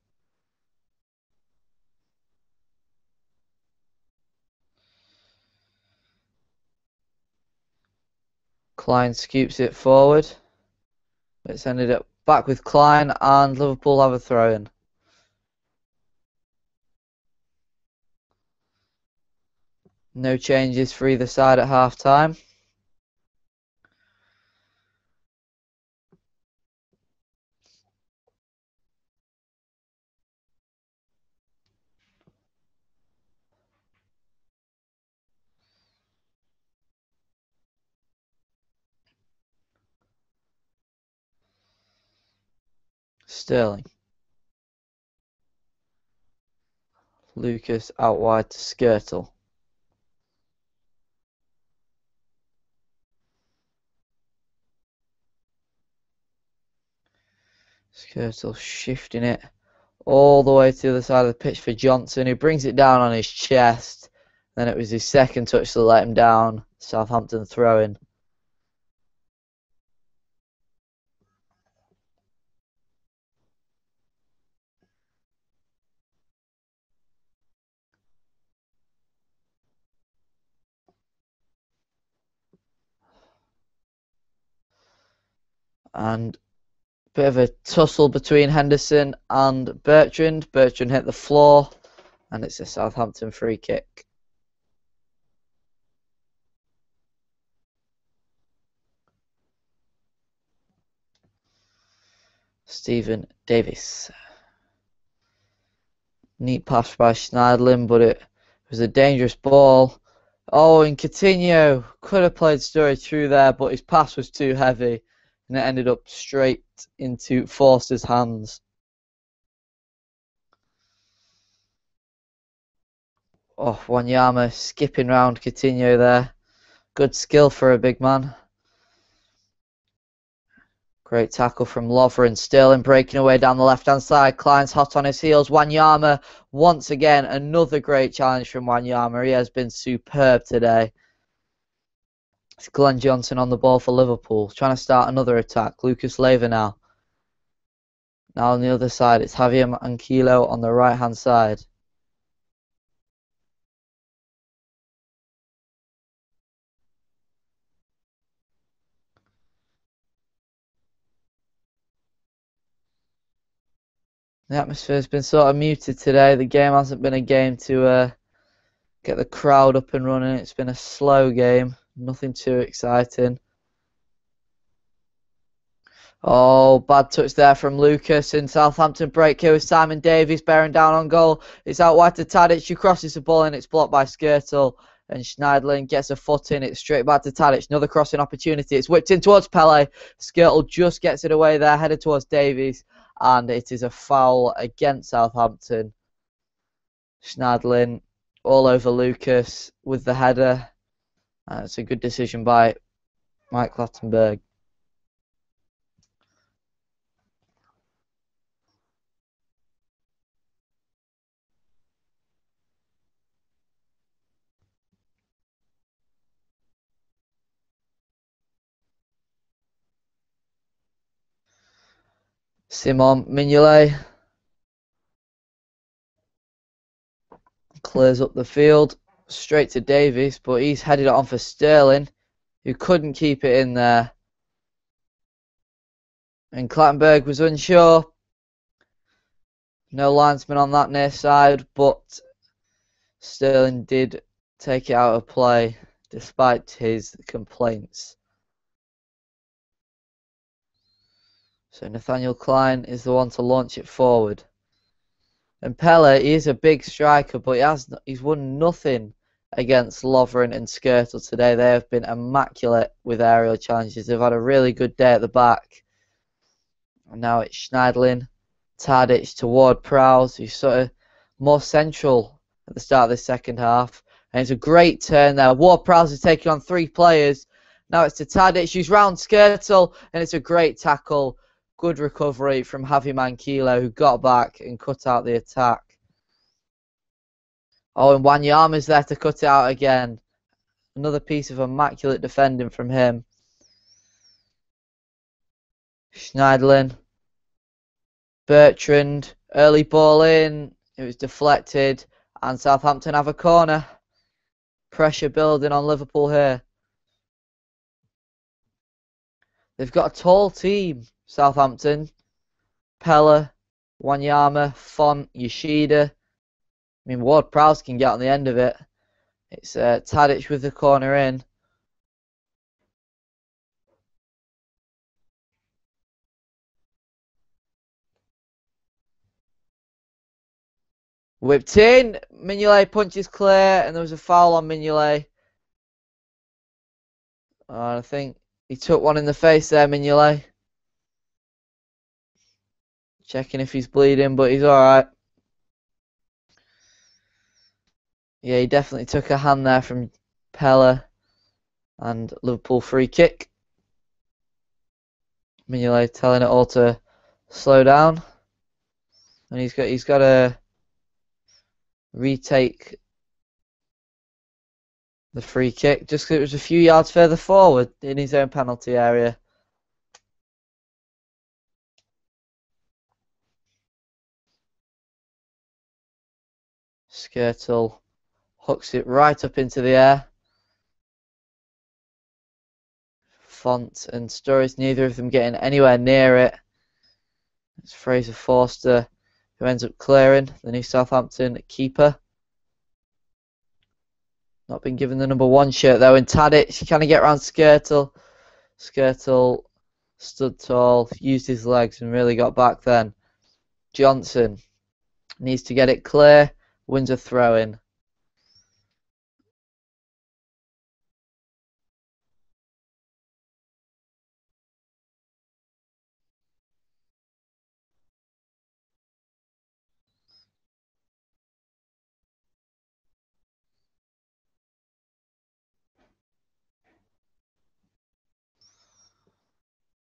Klein scoops it forward. It's ended up back with Klein, and Liverpool have a throw-in. No changes for either side at half-time. Sterling. Lucas out wide to Skirtle. Skirtle shifting it all the way to the other side of the pitch for Johnson, who brings it down on his chest. Then it was his second touch that let him down. Southampton throw-in. And a bit of a tussle between Henderson and Bertrand. Bertrand hit the floor, and it's a Southampton free kick. Stephen Davis. Neat pass by Schneidlin, but it was a dangerous ball. Oh, and Coutinho could have played Sturridge through there, but his pass was too heavy, and it ended up straight into Forster's hands. Oh, Wanyama skipping round Coutinho there. Good skill for a big man. Great tackle from Lovren. Sterling breaking away down the left-hand side. Klein's hot on his heels. Wanyama, once again, another great challenge from Wanyama. He has been superb today. It's Glenn Johnson on the ball for Liverpool, trying to start another attack. Lucas Leiva now. Now on the other side, it's Javier Manquillo on the right-hand side. The atmosphere has been sort of muted today. The game hasn't been a game to get the crowd up and running. It's been a slow game. Nothing too exciting. Oh, bad touch there from Lucas. In Southampton break here with Simon Davies bearing down on goal. It's out wide to Tadic, who crosses the ball and it's blocked by Skirtle. And Schneidlin gets a foot in. It's straight back to Tadic. Another crossing opportunity. It's whipped in towards Pele. Skirtle just gets it away there, headed towards Davies. And it is a foul against Southampton. Schneidlin all over Lucas with the header. It's a good decision by Mike Clattenburg. Simon Mignolet clears up the field straight to Davies, but he's headed it on for Sterling, who couldn't keep it in there. And Clattenburg was unsure. No linesman on that near side, but Sterling did take it out of play despite his complaints. So Nathaniel Klein is the one to launch it forward. And Pele, he is a big striker, but he's won nothing against Lovren and Skirtle today. They have been immaculate with aerial challenges. They've had a really good day at the back. And now it's Schneidlin, Tadic toward Prowse, who's sort of more central at the start of the second half. And it's a great turn there. Ward-Prowse is taking on 3 players. Now it's to Tadic, who's round Skirtle, and it's a great tackle. Good recovery from Javi Manquillo, who got back and cut out the attack. Oh, and Wanyama's there to cut it out again. Another piece of immaculate defending from him. Schneidlin. Bertrand. Early ball in. It was deflected. And Southampton have a corner. Pressure building on Liverpool here. They've got a tall team, Southampton. Pella, Wanyama, Font, Yoshida. I mean, Ward-Prowse can get on the end of it. It's Tadic with the corner in. Whipped in. Mignolet punches clear, and there was a foul on Mignolet. I think he took one in the face there, Mignolet. Checking if he's bleeding, but he's alright. Yeah, he definitely took a hand there from Pella. And Liverpool free kick. Mignolet telling it all to slow down. And he's got to retake the free kick just because it was a few yards further forward in his own penalty area. Skirtle hooks it right up into the air. Font and Sturridge, neither of them getting anywhere near it. It's Fraser Forster who ends up clearing, the new Southampton keeper. Not been given the number 1 shirt though, and Tadic kind of get around Skirtle. Skirtle stood tall, used his legs and really got back then. Johnson needs to get it clear, wins a throw-in.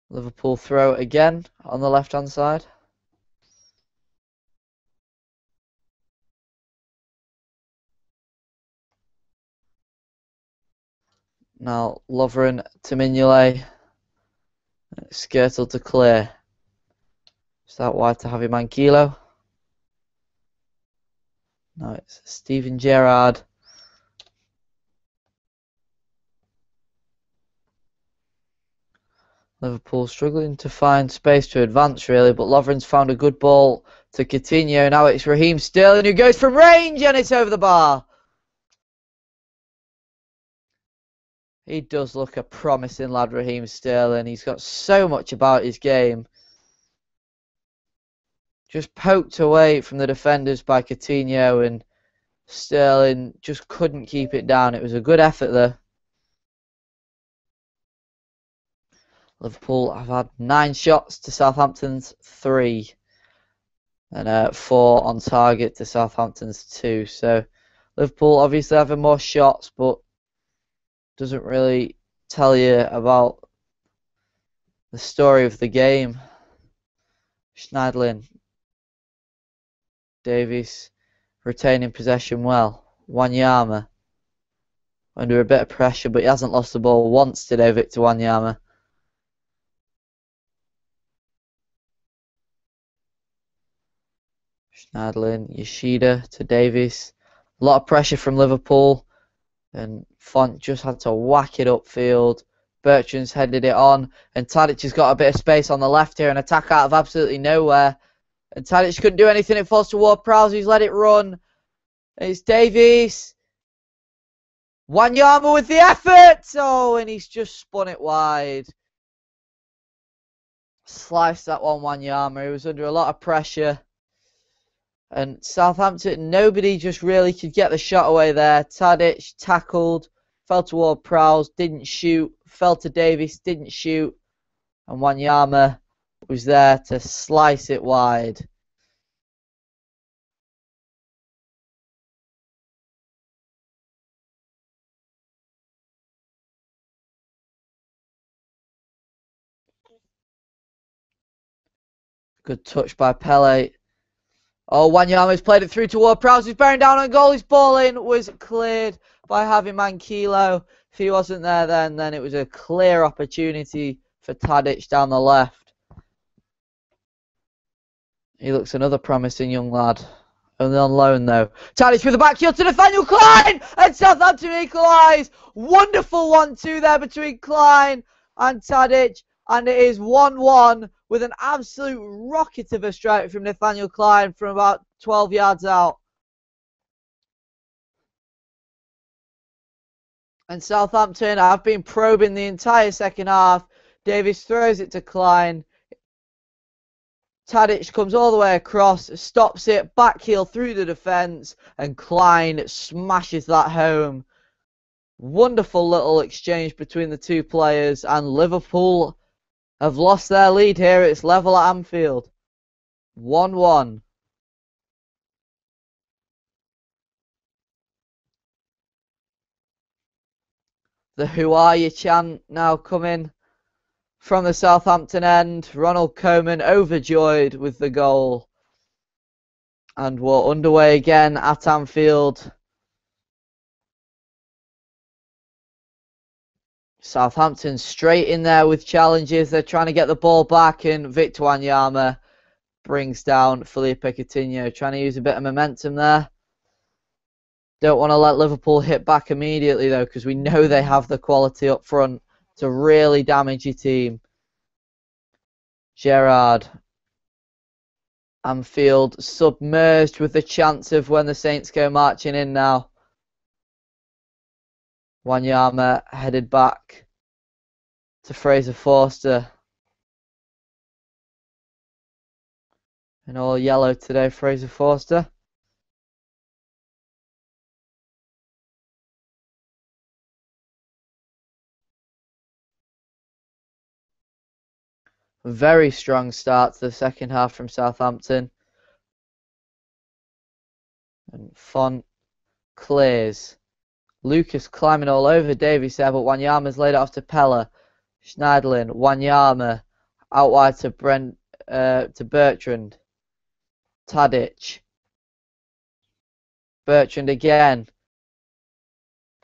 Liverpool throw it again on the left-hand side. Now Lovren to Mignolet. Skirtle to clear. Is that wide to Javi Manquillo? No, it's Steven Gerrard. Liverpool struggling to find space to advance really, but Lovren's found a good ball to Coutinho. Now it's Raheem Sterling who goes from range and it's over the bar. He does look a promising lad, Raheem Sterling. He's got so much about his game. Just poked away from the defenders by Coutinho, and Sterling just couldn't keep it down. It was a good effort there. Liverpool have had 9 shots to Southampton's 3. And 4 on target to Southampton's 2. So Liverpool obviously having more shots, but doesn't really tell you about the story of the game. Schneidlin. Davies retaining possession well. Wanyama under a bit of pressure, but he hasn't lost the ball once today, Victor Wanyama. Schneidlin, Yoshida to Davies. A lot of pressure from Liverpool. And Font just had to whack it upfield. Bertrand's headed it on. And Tadic has got a bit of space on the left here. An attack out of absolutely nowhere. And Tadic couldn't do anything. It falls toward Prowse. He's let it run. It's Davies. Wanyama with the effort. Oh, and he's just spun it wide. Sliced that one, Wanyama. He was under a lot of pressure. And Southampton, nobody just really could get the shot away there. Tadic tackled, fell toward Prowse, didn't shoot, fell to Davies, didn't shoot. And Wanyama was there to slice it wide. Good touch by Pele. Oh, Wanyama's played it through toward Prowse, who's bearing down on goal. His ball in was cleared by Javi Manquillo. If he wasn't there then it was a clear opportunity for Tadic down the left. He looks another promising young lad. Only on loan though. Tadic with the back heel to Nathaniel Klein! And Southampton equalise! Wonderful 1-2 there between Klein and Tadic. And it is 1-1 with an absolute rocket of a strike from Nathaniel Klein from about 12 yards out. And Southampton have been probing the entire second half. Davies throws it to Klein. Tadic comes all the way across, stops it, back heel through the defence, and Klein smashes that home. Wonderful little exchange between the two players, and Liverpool have lost their lead here. It's level at Anfield. 1-1. The "Who are you" chant now coming from the Southampton end. Ronald Koeman overjoyed with the goal. And we're underway again at Anfield. Southampton straight in there with challenges. They're trying to get the ball back, and Victor Wanyama brings down Felipe Coutinho. Trying to use a bit of momentum there. Don't want to let Liverpool hit back immediately though, because we know they have the quality up front to really damage your team. Gerrard. Anfield submerged with the chance of when the Saints go marching in now. Wanyama headed back to Fraser Forster. In all yellow today, Fraser Forster. Very strong start to the second half from Southampton. And Font clears. Lucas climbing all over Davies there, but Wanyama's laid it off to Pella. Schneiderlin, Wanyama, out wide to Bertrand. Tadic. Bertrand again.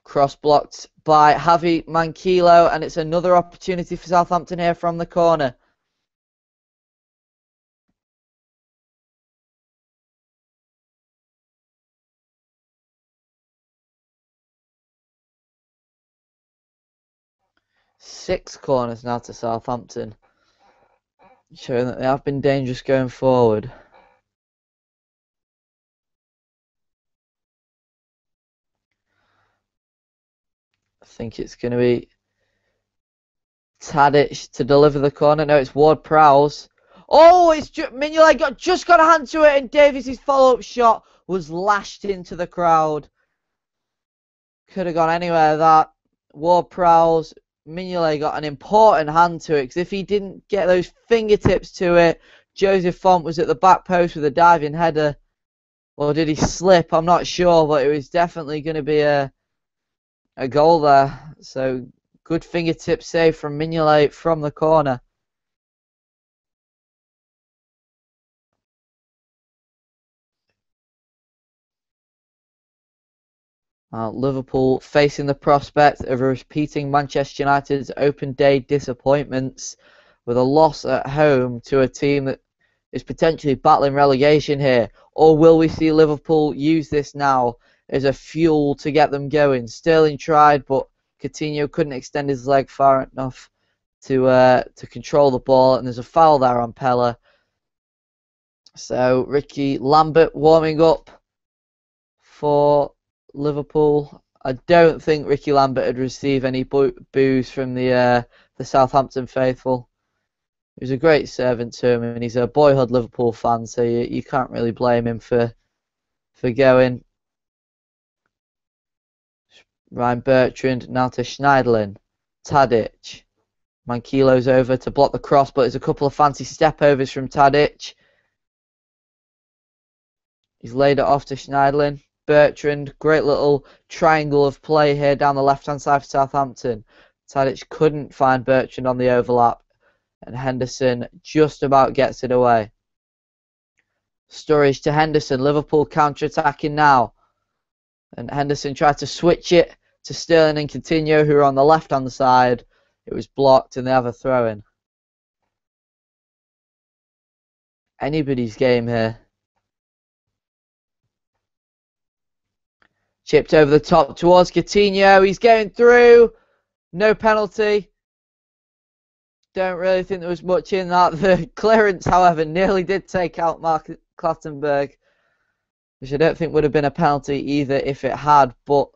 Cross blocked by Javi Manquillo, and it's another opportunity for Southampton here from the corner. Six corners now to Southampton, showing that they have been dangerous going forward. I think it's going to be Tadic to deliver the corner. No, it's Ward-Prowse. Oh, it's Mignolet just got a hand to it, and Davies' follow-up shot was lashed into the crowd. Could have gone anywhere, that. Ward-Prowse. Mignolet got an important hand to it, because if he didn't get those fingertips to it, Joseph Font was at the back post with a diving header. Or did he slip? I'm not sure, but it was definitely going to be a goal there. So good fingertip save from Mignolet from the corner. Liverpool facing the prospect of repeating Manchester United's open day disappointments with a loss at home to a team that is potentially battling relegation here. Or will we see Liverpool use this now as a fuel to get them going? Sterling tried, but Coutinho couldn't extend his leg far enough to control the ball, and there's a foul there on Pella. So Ricky Lambert warming up for Liverpool. I don't think Ricky Lambert had received any boos from the Southampton faithful. He was a great servant to him, and he's a boyhood Liverpool fan, so you can't really blame him for going. Ryan Bertrand now to Schneiderlin. Tadic. Mankilo's over to block the cross, but there's a couple of fancy step-overs from Tadic. He's laid it off to Schneidlin. Bertrand, great little triangle of play here down the left-hand side for Southampton. Tadic couldn't find Bertrand on the overlap, and Henderson just about gets it away. Sturridge to Henderson. Liverpool counter-attacking now. And Henderson tried to switch it to Sterling and Coutinho, who are on the left-hand side. It was blocked, and they have a throw-in. Anybody's game here. Chipped over the top towards Coutinho. He's going through. No penalty. Don't really think there was much in that. The clearance, however, nearly did take out Mark Clattenburg, which I don't think would have been a penalty either if it had. But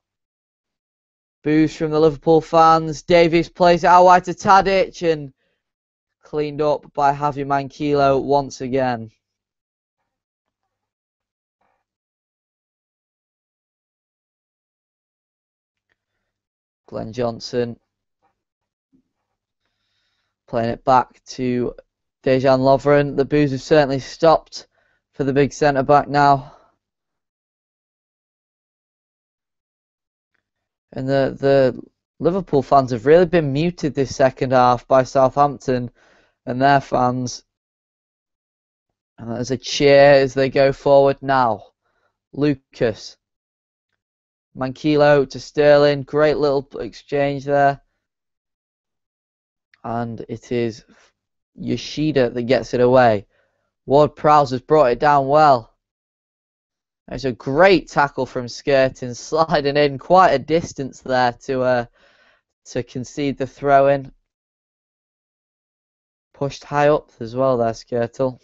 boos from the Liverpool fans. Davies plays it out wide to Tadic and cleaned up by Javi Mankilo once again. Glenn Johnson playing it back to Dejan Lovren. The boos have certainly stopped for the big centre-back now. And the Liverpool fans have really been muted this second half by Southampton and their fans. And there's a cheer as they go forward now. Lucas. Mankilo to Sterling. Great little exchange there. And it is Yoshida that gets it away. Ward-Prowse has brought it down well. There's a great tackle from Skirtin, sliding in quite a distance there to concede the throw-in. Pushed high up as well there, Skirtle.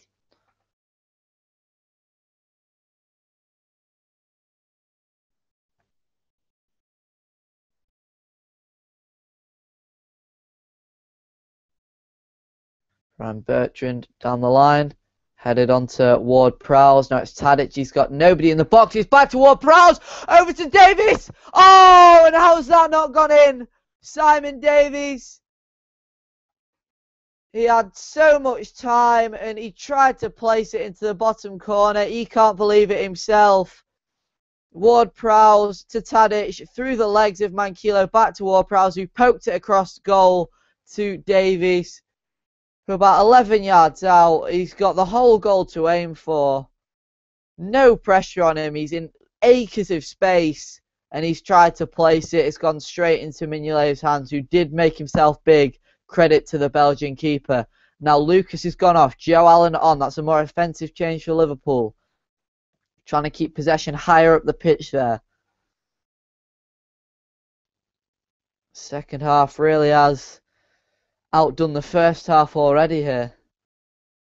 Ryan Bertrand down the line. Headed on to Ward-Prowse. Now it's Tadic. He's got nobody in the box. He's back to Ward-Prowse. Over to Davies. Oh, and how's that not gone in? Simon Davies. He had so much time and he tried to place it into the bottom corner. He can't believe it himself. Ward-Prowse to Tadic. Through the legs of Mankilo. Back to Ward-Prowse, who poked it across goal to Davies. For about 11 yards out, he's got the whole goal to aim for. No pressure on him. He's in acres of space, and he's tried to place it. It's gone straight into Mignolet's hands, who did make himself big. Credit to the Belgian keeper. Now Lucas has gone off. Joe Allen on. That's a more offensive change for Liverpool. Trying to keep possession higher up the pitch there. Second half really has outdone the first half already here.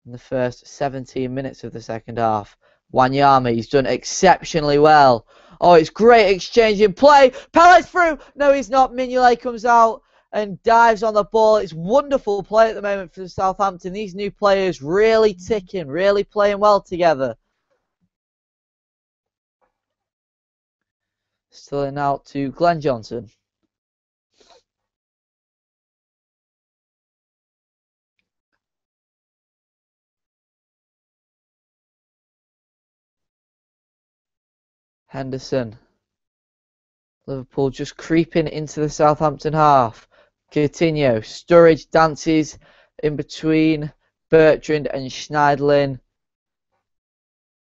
In the first 17 minutes of the second half. Wanyama, he's done exceptionally well. Oh, it's great exchange in play. Pellet's through. No, he's not. Mignolet comes out and dives on the ball. It's wonderful play at the moment for Southampton. These new players really ticking, really playing well together. Still in out to Glenn Johnson. Henderson. Liverpool just creeping into the Southampton half. Coutinho. Sturridge dances in between Bertrand and Schneidlin.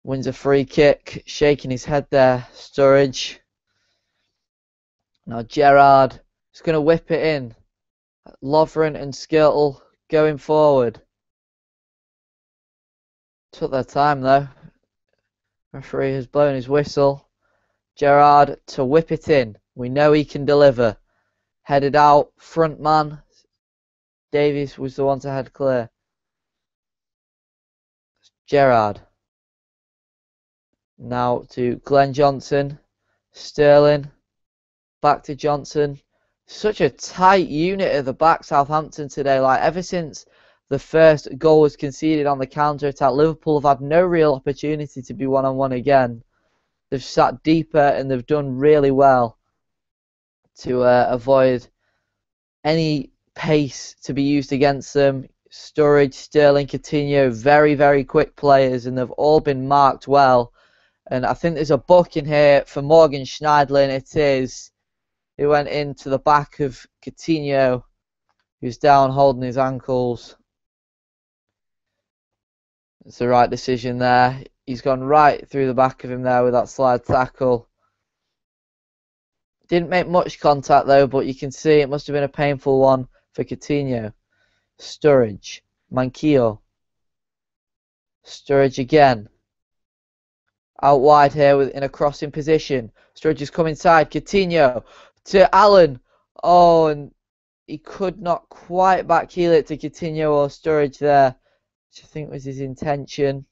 Wins a free kick. Shaking his head there. Sturridge. Now Gerrard is going to whip it in. Lovren and Skirtle going forward. Took their time though. Referee has blown his whistle. Gerrard to whip it in. We know he can deliver. Headed out, front man. Davies was the one to head clear. Gerrard. Now to Glenn Johnson. Sterling. Back to Johnson. Such a tight unit at the back, Southampton today. Like ever since the first goal was conceded on the counter-attack, Liverpool have had no real opportunity to be one-on-one again. They've sat deeper and they've done really well to avoid any pace to be used against them. Sturridge, Sterling, Coutinho, very, very quick players, and they've all been marked well. And I think there's a book in here for Morgan Schneidlin. It is. He went into the back of Coutinho, who's down holding his ankles. It's the right decision there. He's gone right through the back of him there with that slide tackle. Didn't make much contact though, but you can see it must have been a painful one for Coutinho. Sturridge, Manquillo. Sturridge again. Out wide here in a crossing position. Sturridge has come inside. Coutinho to Allen. Oh, and he could not quite backheel it to Coutinho or Sturridge there, which I think was his intention.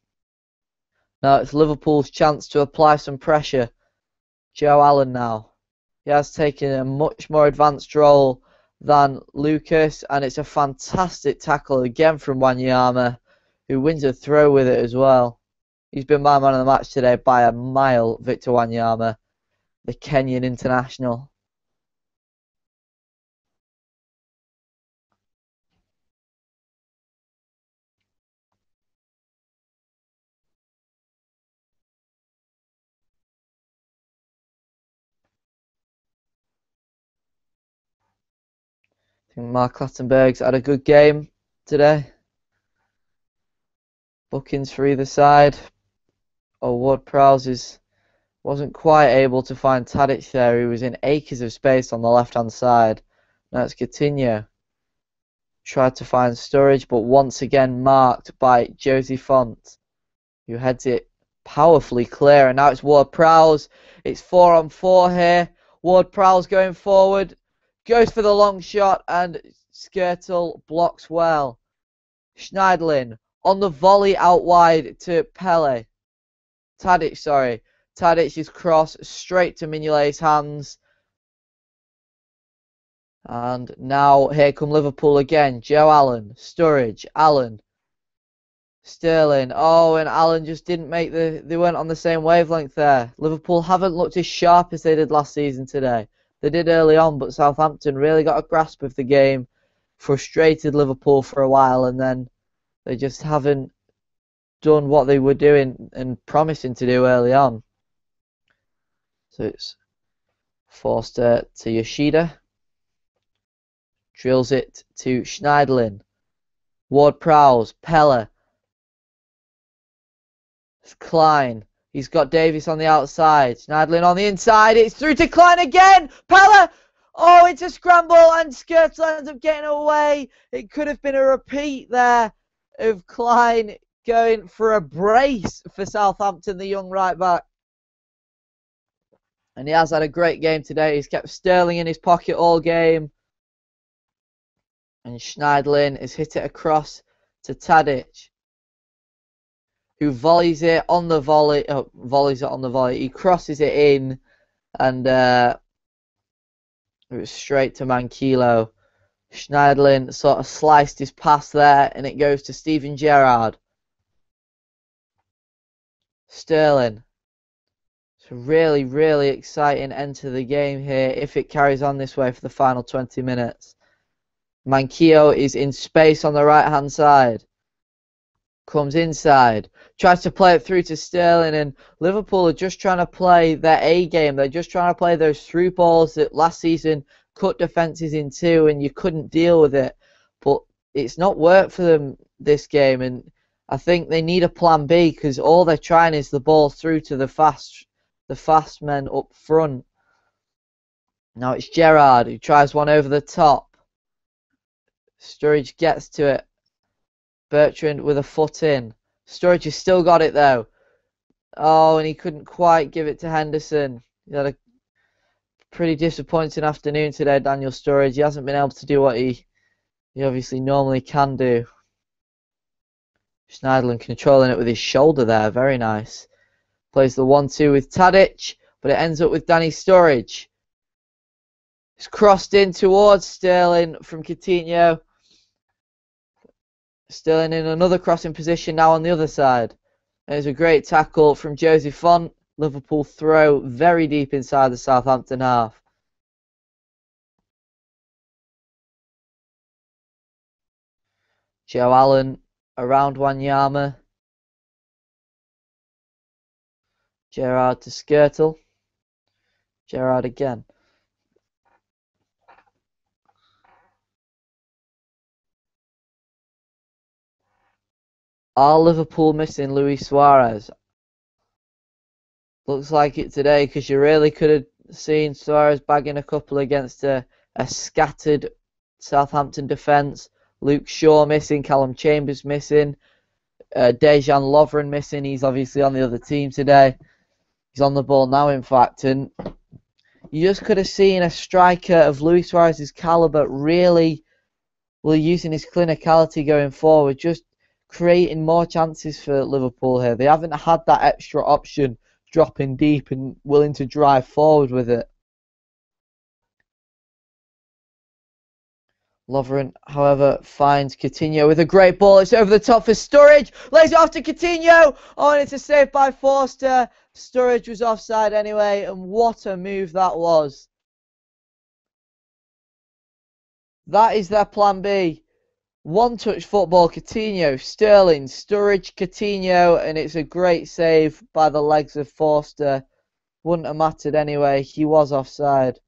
Now it's Liverpool's chance to apply some pressure. Joe Allen now. He has taken a much more advanced role than Lucas, and it's a fantastic tackle again from Wanyama, who wins a throw with it as well. He's been my man of the match today by a mile, Victor Wanyama, the Kenyan international. I think Mark Clattenburg's had a good game today. Bookings for either side. Oh, Ward-Prowse wasn't quite able to find Tadic there. He was in acres of space on the left-hand side. Now it's Coutinho. Tried to find Sturridge, but once again marked by Josie Font, who heads it powerfully clear. And now it's Ward-Prowse. It's 4-on-4 here. Ward-Prowse going forward. Goes for the long shot, and Skirtle blocks well. Schneidlin on the volley out wide to Pele. Tadic, sorry. Tadic's cross straight to Mignolet's hands. And now here come Liverpool again. Joe Allen, Sturridge, Allen, Sterling. Oh, and Allen just didn't make they weren't on the same wavelength there. Liverpool haven't looked as sharp as they did last season today. They did early on, but Southampton really got a grasp of the game, frustrated Liverpool for a while, and then they just haven't done what they were doing and promising to do early on. So it's Forster to Yoshida. Drills it to Schneidlin. Ward-Prowse, Pelle. It's Klein. He's got Davies on the outside. Schneidlin on the inside. It's through to Klein again. Pelle. Oh, it's a scramble and Skirtle ends up getting away. It could have been a repeat there of Klein going for a brace for Southampton, the young right back. And he has had a great game today. He's kept Sterling in his pocket all game. And Schneidlin has hit it across to Tadic, who volleys it on the volley. Oh, volleys it on the volley. He crosses it in, and it was straight to Manquillo. Schneidlin sort of sliced his pass there, and it goes to Steven Gerrard. Sterling. It's a really, really exciting end to the game here if it carries on this way for the final 20 minutes. Manquillo is in space on the right-hand side. Comes inside. Tries to play it through to Sterling, and Liverpool are just trying to play their A game. They're just trying to play those through balls that last season cut defences in two and you couldn't deal with it. But it's not worked for them this game, and I think they need a plan B because all they're trying is the ball through to the fast men up front. Now it's Gerrard who tries one over the top. Sturridge gets to it. Bertrand with a foot in. Sturridge has still got it though. Oh, and he couldn't quite give it to Henderson. He had a pretty disappointing afternoon today, Daniel Sturridge. He hasn't been able to do what he obviously normally can do. Schneidlin controlling it with his shoulder there. Very nice. Plays the 1-2 with Tadic, but it ends up with Danny Sturridge. It's crossed in towards Sterling from Coutinho. Sterling in another crossing position now on the other side. There's a great tackle from Josie Font. Liverpool throw very deep inside the Southampton half. Joe Allen around Wanyama. Gerrard to Skirtle. Gerrard again. Are Liverpool missing Luis Suarez? Looks like it today, because you really could have seen Suarez bagging a couple against a scattered Southampton defence. Luke Shaw missing, Callum Chambers missing, Dejan Lovren missing. He's obviously on the other team today. He's on the ball now, in fact, and you just could have seen a striker of Luis Suarez's calibre really using his clinicality going forward, just creating more chances for Liverpool here. They haven't had that extra option, dropping deep and willing to drive forward with it. Lovren, however, finds Coutinho with a great ball. It's over the top for Sturridge. Lays it off to Coutinho. Oh, and it's a save by Forster. Sturridge was offside anyway, and what a move that was. That is their plan B. One-touch football, Coutinho, Sterling, Sturridge, Coutinho, and it's a great save by the legs of Forster. Wouldn't have mattered anyway. He was offside.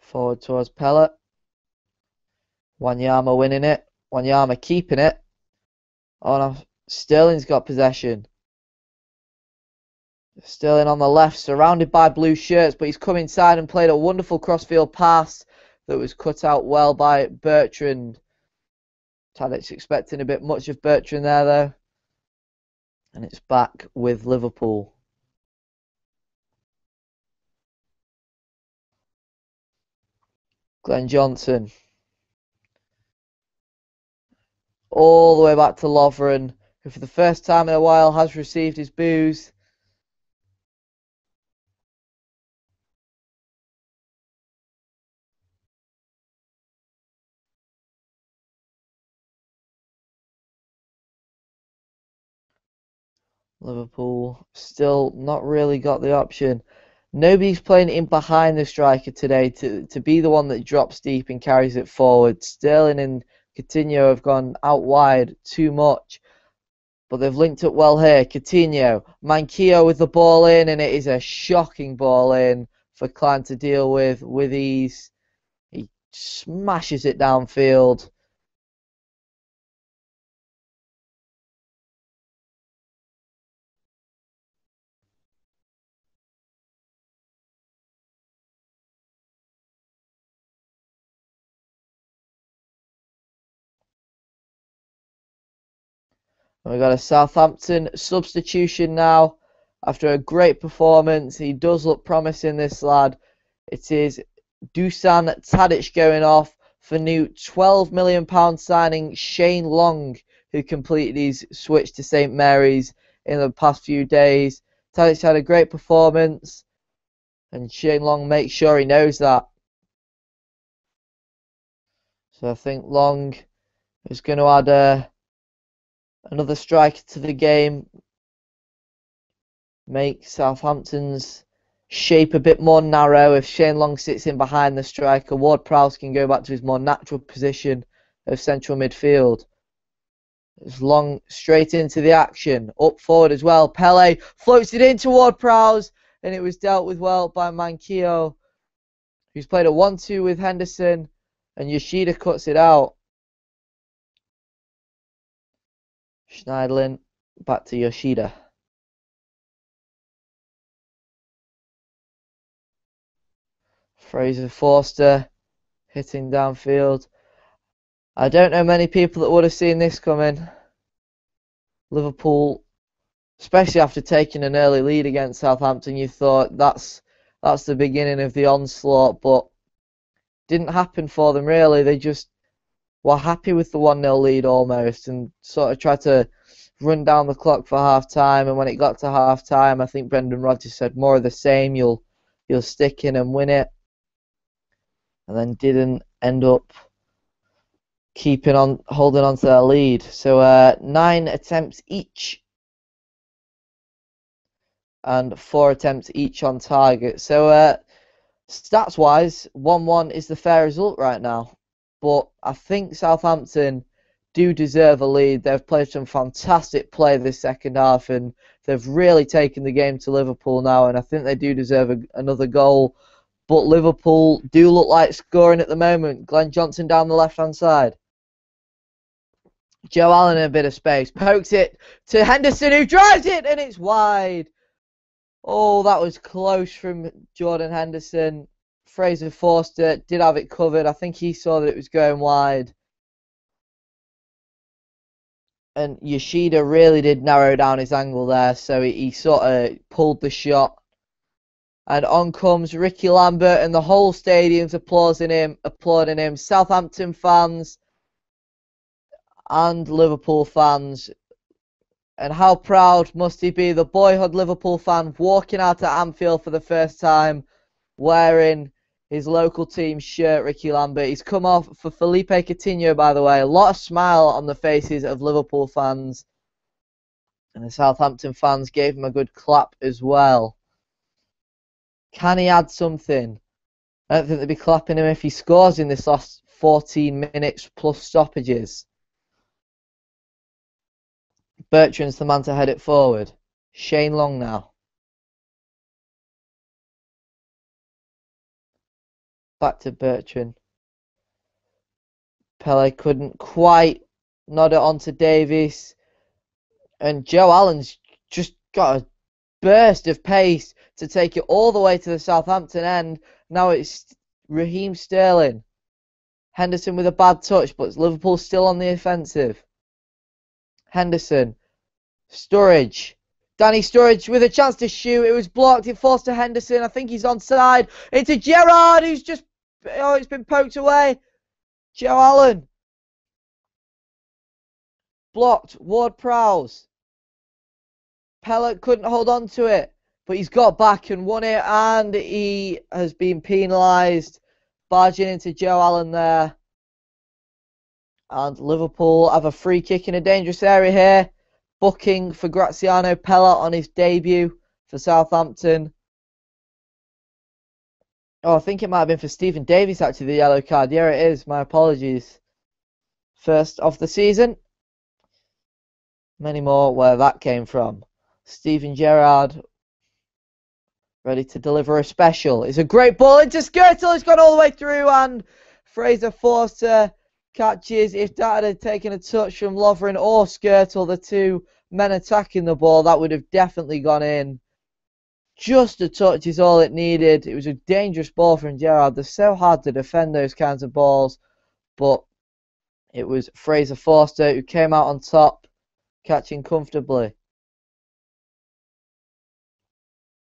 Forward towards Pellet. Wanyama winning it. Wanyama keeping it. Oh no, Sterling's got possession. Sterling on the left, surrounded by blue shirts, but he's come inside and played a wonderful crossfield pass that was cut out well by Bertrand. Tadic expecting a bit much of Bertrand there, though. And it's back with Liverpool. Glenn Johnson. All the way back to Lovren, who for the first time in a while has received his boos. Liverpool still not really got the option. Nobody's playing in behind the striker today to be the one that drops deep and carries it forward. Sterling and Coutinho have gone out wide too much. But they've linked up well here. Coutinho, Manquillo with the ball in, and it is a shocking ball in for Klein to deal with ease. He smashes it downfield. And we've got a Southampton substitution now. After a great performance, he does look promising, this lad. It is Dusan Tadic going off for new £12 million signing Shane Long, who completed his switch to St Mary's in the past few days. Tadic had a great performance, and Shane Long makes sure he knows that. So I think Long is going to add another striker to the game, make Southampton's shape a bit more narrow. If Shane Long sits in behind the striker, Ward-Prowse can go back to his more natural position of central midfield. It's Long straight into the action, up forward as well. Pele floats it in toward Ward-Prowse, and it was dealt with well by Manquillo, who's played a 1-2 with Henderson, and Yoshida cuts it out. Schneiderlin back to Yoshida. Fraser Forster hitting downfield. I don't know many people that would have seen this coming. Liverpool, especially after taking an early lead against Southampton, you thought that's the beginning of the onslaught, but didn't happen for them really. They just were happy with the 1-0 lead almost, and sort of tried to run down the clock for half time. And when it got to half time, I think Brendan Rodgers said more of the same. You'll stick in and win it. and then didn't end up holding on to their lead. So 9 attempts each and 4 attempts each on target. So stats wise, 1-1 is the fair result right now. But I think Southampton do deserve a lead. They've played some fantastic play this second half, and they've really taken the game to Liverpool now, and I think they do deserve another goal. But Liverpool do look like scoring at the moment. Glenn Johnson down the left-hand side. Joe Allen in a bit of space. Pokes it to Henderson, who drives it, and it's wide. Oh, that was close from Jordan Henderson. Fraser Forster did have it covered. I think he saw that it was going wide. And Yoshida really did narrow down his angle there, so he sort of pulled the shot. And on comes Ricky Lambert, and the whole stadium's applauding him. Southampton fans and Liverpool fans. And how proud must he be, the boyhood Liverpool fan, walking out at Anfield for the first time, wearing his local team's shirt, Ricky Lambert. He's come off for Felipe Coutinho, by the way. A lot of smile on the faces of Liverpool fans. And the Southampton fans gave him a good clap as well. Can he add something? I don't think they'd be clapping him if he scores in this last 14 minutes plus stoppages. Bertrand's the man to head it forward. Shane Long now. Back to Bertrand. Pele couldn't quite nod it on to Davies. And Joe Allen's just got a burst of pace to take it all the way to the Southampton end. Now it's Raheem Sterling. Henderson with a bad touch, but Liverpool's still on the offensive. Henderson. Sturridge. Danny Sturridge with a chance to shoot. It was blocked. It falls to Henderson. I think he's onside. Into Gerrard, who's just... Oh, it's been poked away. Joe Allen. Blocked. Ward-Prowse. Pellet couldn't hold on to it, but he's got back and won it, and he has been penalised. Barging into Joe Allen there. And Liverpool have a free kick in a dangerous area here. Booking for Graziano Pella on his debut for Southampton. Oh, I think it might have been for Stephen Davies, actually, the yellow card. Yeah, it is. My apologies. First of the season. Many more where that came from. Steven Gerrard ready to deliver a special. It's a great ball into Skirtle. It's gone all the way through, and Fraser Forster catches. If that had taken a touch from Lovren or Skirtle, the two men attacking the ball, that would have definitely gone in. Just a touch is all it needed. It was a dangerous ball from Gerrard. They're so hard to defend those kinds of balls, but it was Fraser Forster who came out on top, catching comfortably.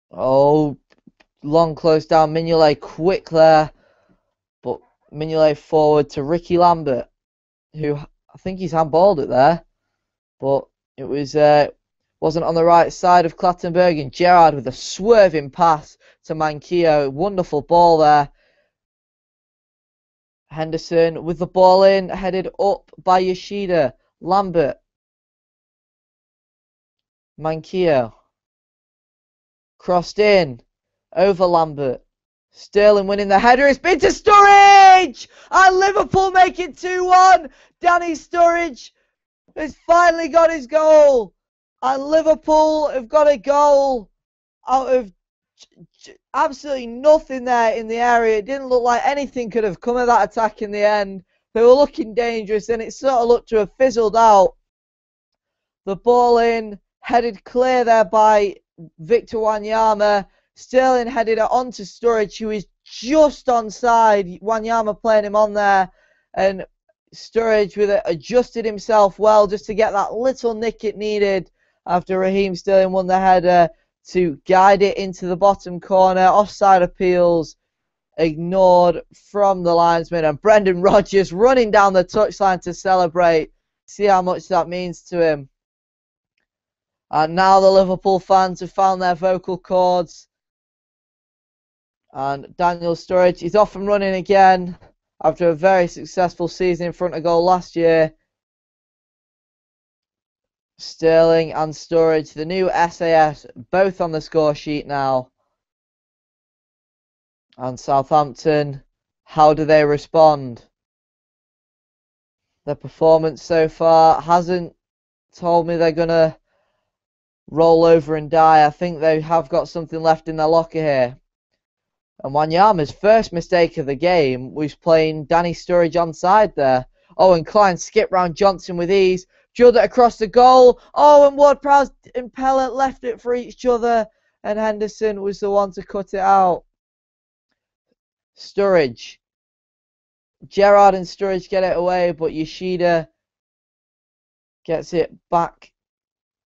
Oh, long close down. Mignolet quick there, but Mignolet forward to Ricky Lambert, who I think he's handballed it there, but it was wasn't on the right side of Clattenburg, and Gerrard with a swerving pass to Manquillo. Wonderful ball there. Henderson with the ball in, headed up by Yoshida. Lambert. Manquillo. Crossed in. Over Lambert. Sterling winning the header. It's been to Sturridge! And Liverpool make it 2-1. Danny Sturridge has finally got his goal. And Liverpool have got a goal out of absolutely nothing there in the area. It didn't look like anything could have come of that attack in the end. They were looking dangerous, and it sort of looked to have fizzled out. The ball in, headed clear there by Victor Wanyama. Sterling headed it on to Sturridge, who is just onside. Wanyama playing him on there, and Sturridge with it adjusted himself well just to get that little nick it needed after Raheem Sterling won the header to guide it into the bottom corner. Offside appeals ignored from the linesman, and Brendan Rodgers running down the touchline to celebrate. See how much that means to him. And now the Liverpool fans have found their vocal cords, And Daniel Sturridge is off and running again after a very successful season in front of goal last year. Sterling and Sturridge, the new SAS, both on the score sheet now. And Southampton, how do they respond? Their performance so far hasn't told me they're going to roll over and die. I think they have got something left in their locker here. And Wanyama's first mistake of the game was playing Danny Sturridge onside there. Oh, and Klein skipped round Johnson with ease. Drilled it across the goal. Oh, and Ward-Prowse and Pellet left it for each other. And Henderson was the one to cut it out. Sturridge. Gerrard and Sturridge get it away, but Yoshida gets it back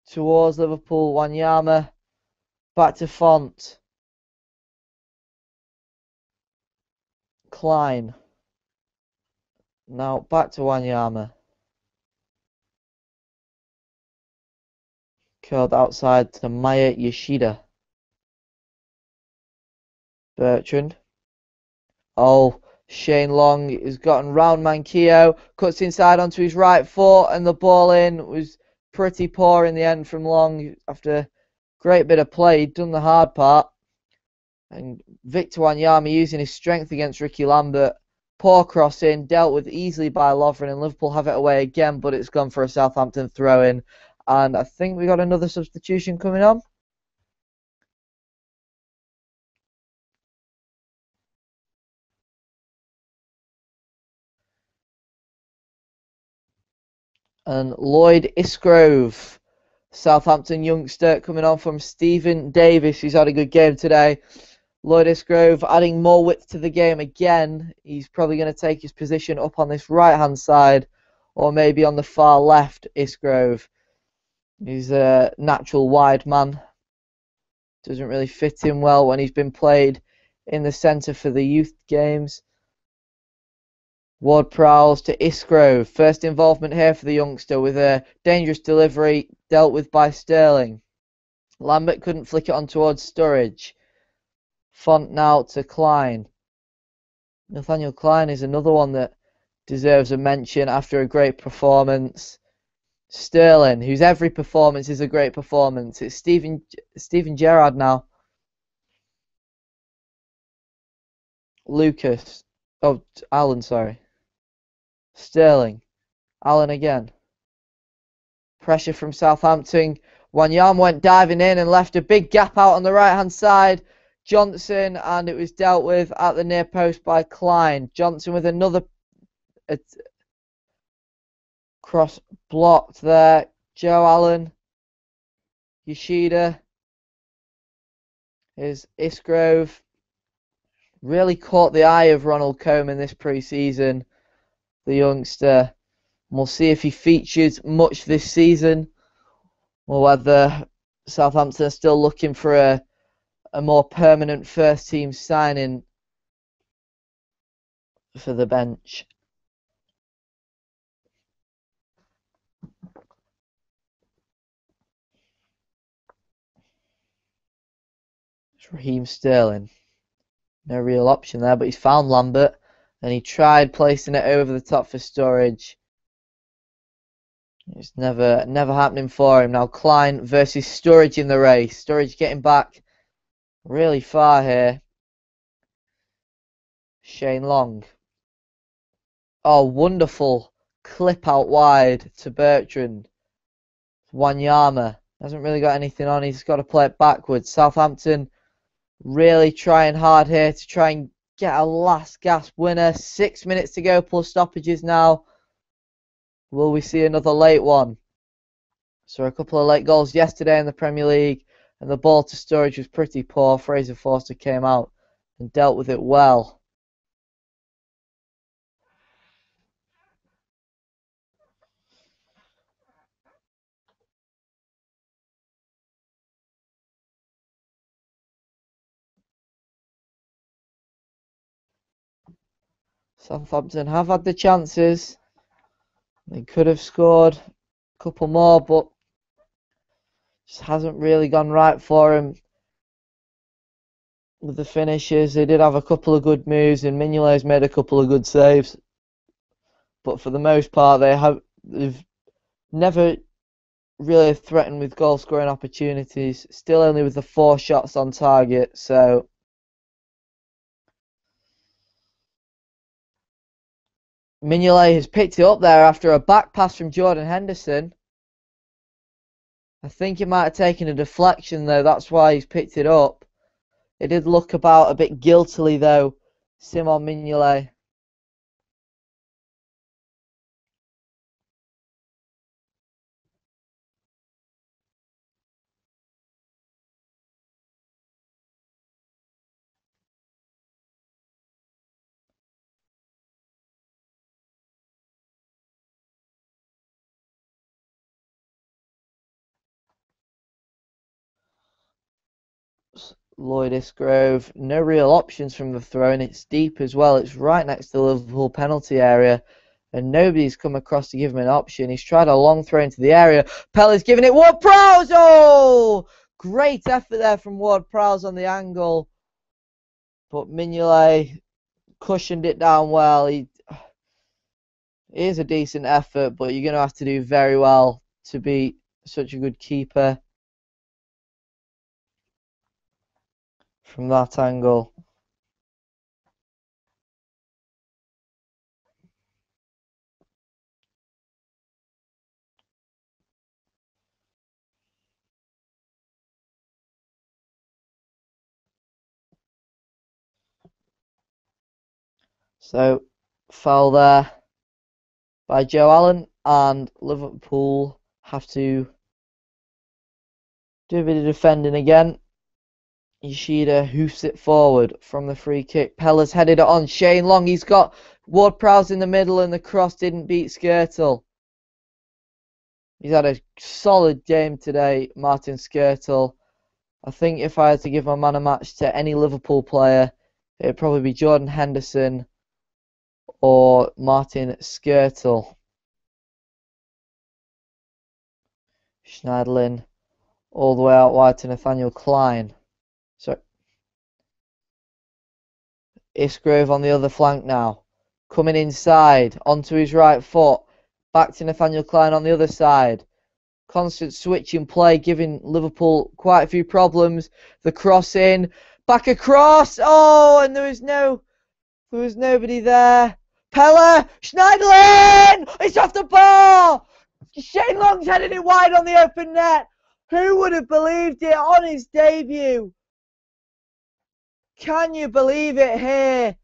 towards Liverpool. Wanyama back to Font. Klein. Now back to Wanyama. Curled outside to Maya Yoshida. Bertrand. Oh, Shane Long has gotten round Manquillo. Cuts inside onto his right foot, and the ball in was pretty poor in the end from Long after a great bit of play. He'd done the hard part. And Victor Wanyama using his strength against Ricky Lambert. Poor crossing, dealt with easily by Lovren, and Liverpool have it away again, but it's gone for a Southampton throw-in. And I think we got another substitution coming on. And Lloyd Isgrove, Southampton youngster, coming on from Stephen Davis, who's had a good game today. Lloyd Isgrove adding more width to the game again. He's probably going to take his position up on this right-hand side, or maybe on the far left, Isgrove. He's a natural wide man. Doesn't really fit in well when he's been played in the centre for the youth games. Ward-Prowse to Isgrove. First involvement here for the youngster with a dangerous delivery dealt with by Sterling. Lambert couldn't flick it on towards Sturridge. Font now to Klein. Nathaniel Klein is another one that deserves a mention after a great performance. Sterling, whose every performance is a great performance. It's Steven Gerrard now. Lucas. Oh, Alan, sorry. Sterling. Alan again. Pressure from Southampton. Wanyama went diving in and left a big gap out on the right-hand side. Johnson, and it was dealt with at the near post by Klein. Johnson with another cross blocked there. Joe Allen. Yoshida. Is Isgrove. Really caught the eye of Ronald Koeman this pre-season. The youngster. We'll see if he features much this season, or whether Southampton are still looking for a more permanent first team signing for the bench. It's Raheem Sterling. No real option there, but he's found Lambert, and he tried placing it over the top for Sturridge. It's never happening for him. Now Klein versus Sturridge in the race. Sturridge getting back really far here. Shane Long. Oh, wonderful clip out wide to Bertrand. Wanyama hasn't really got anything on. He's got to play it backwards. Southampton really trying hard here to try and get a last gasp winner. 6 minutes to go plus stoppages now. Will we see another late one? So a couple of late goals yesterday in the Premier League, and the ball to Sturridge was pretty poor. Fraser Forster came out and dealt with it well. Southampton have had the chances. They could have scored a couple more, but just hasn't really gone right for him. with the finishes. They did have a couple of good moves, and Mignolet's made a couple of good saves. But for the most part, they've never really threatened with goal scoring opportunities. Still only with the 4 shots on target. So Mignolet has picked it up there after a back pass from Jordan Henderson. I think he might have taken a deflection though. That's why he's picked it up. It did look about a bit guiltily though, Simon Mignolet. Lloyd Isgrove, no real options from the throw, and it's deep as well. It's right next to the Liverpool penalty area, and nobody's come across to give him an option. He's tried a long throw into the area. Pella's giving it. Ward-Prowse! Oh! Great effort there from Ward-Prowse on the angle, but Mignolet cushioned it down well. It is a decent effort, but you're going to have to do very well to be such a good keeper from that angle. So, foul there by Joe Allen, and Liverpool have to do a bit of defending again. Yoshida hoofs it forward from the free kick. Pella's headed it on. Shane Long, he's got Ward-Prowse in the middle, and the cross didn't beat Skirtle. He's had a solid game today, Martin Skirtle. I think if I had to give my man a match to any Liverpool player, it'd probably be Jordan Henderson or Martin Skirtle. Schneiderlin all the way out wide to Nathaniel Klein. So Isgrove on the other flank now. Coming inside, onto his right foot. Back to Nathaniel Klein on the other side. Constant switching play, giving Liverpool quite a few problems. The cross in. Back across. Oh, and there was nobody there. Pella! Schneiderlin! It's off the bar! Shane Long's headed it wide on the open net. Who would have believed it on his debut? Can you believe it here?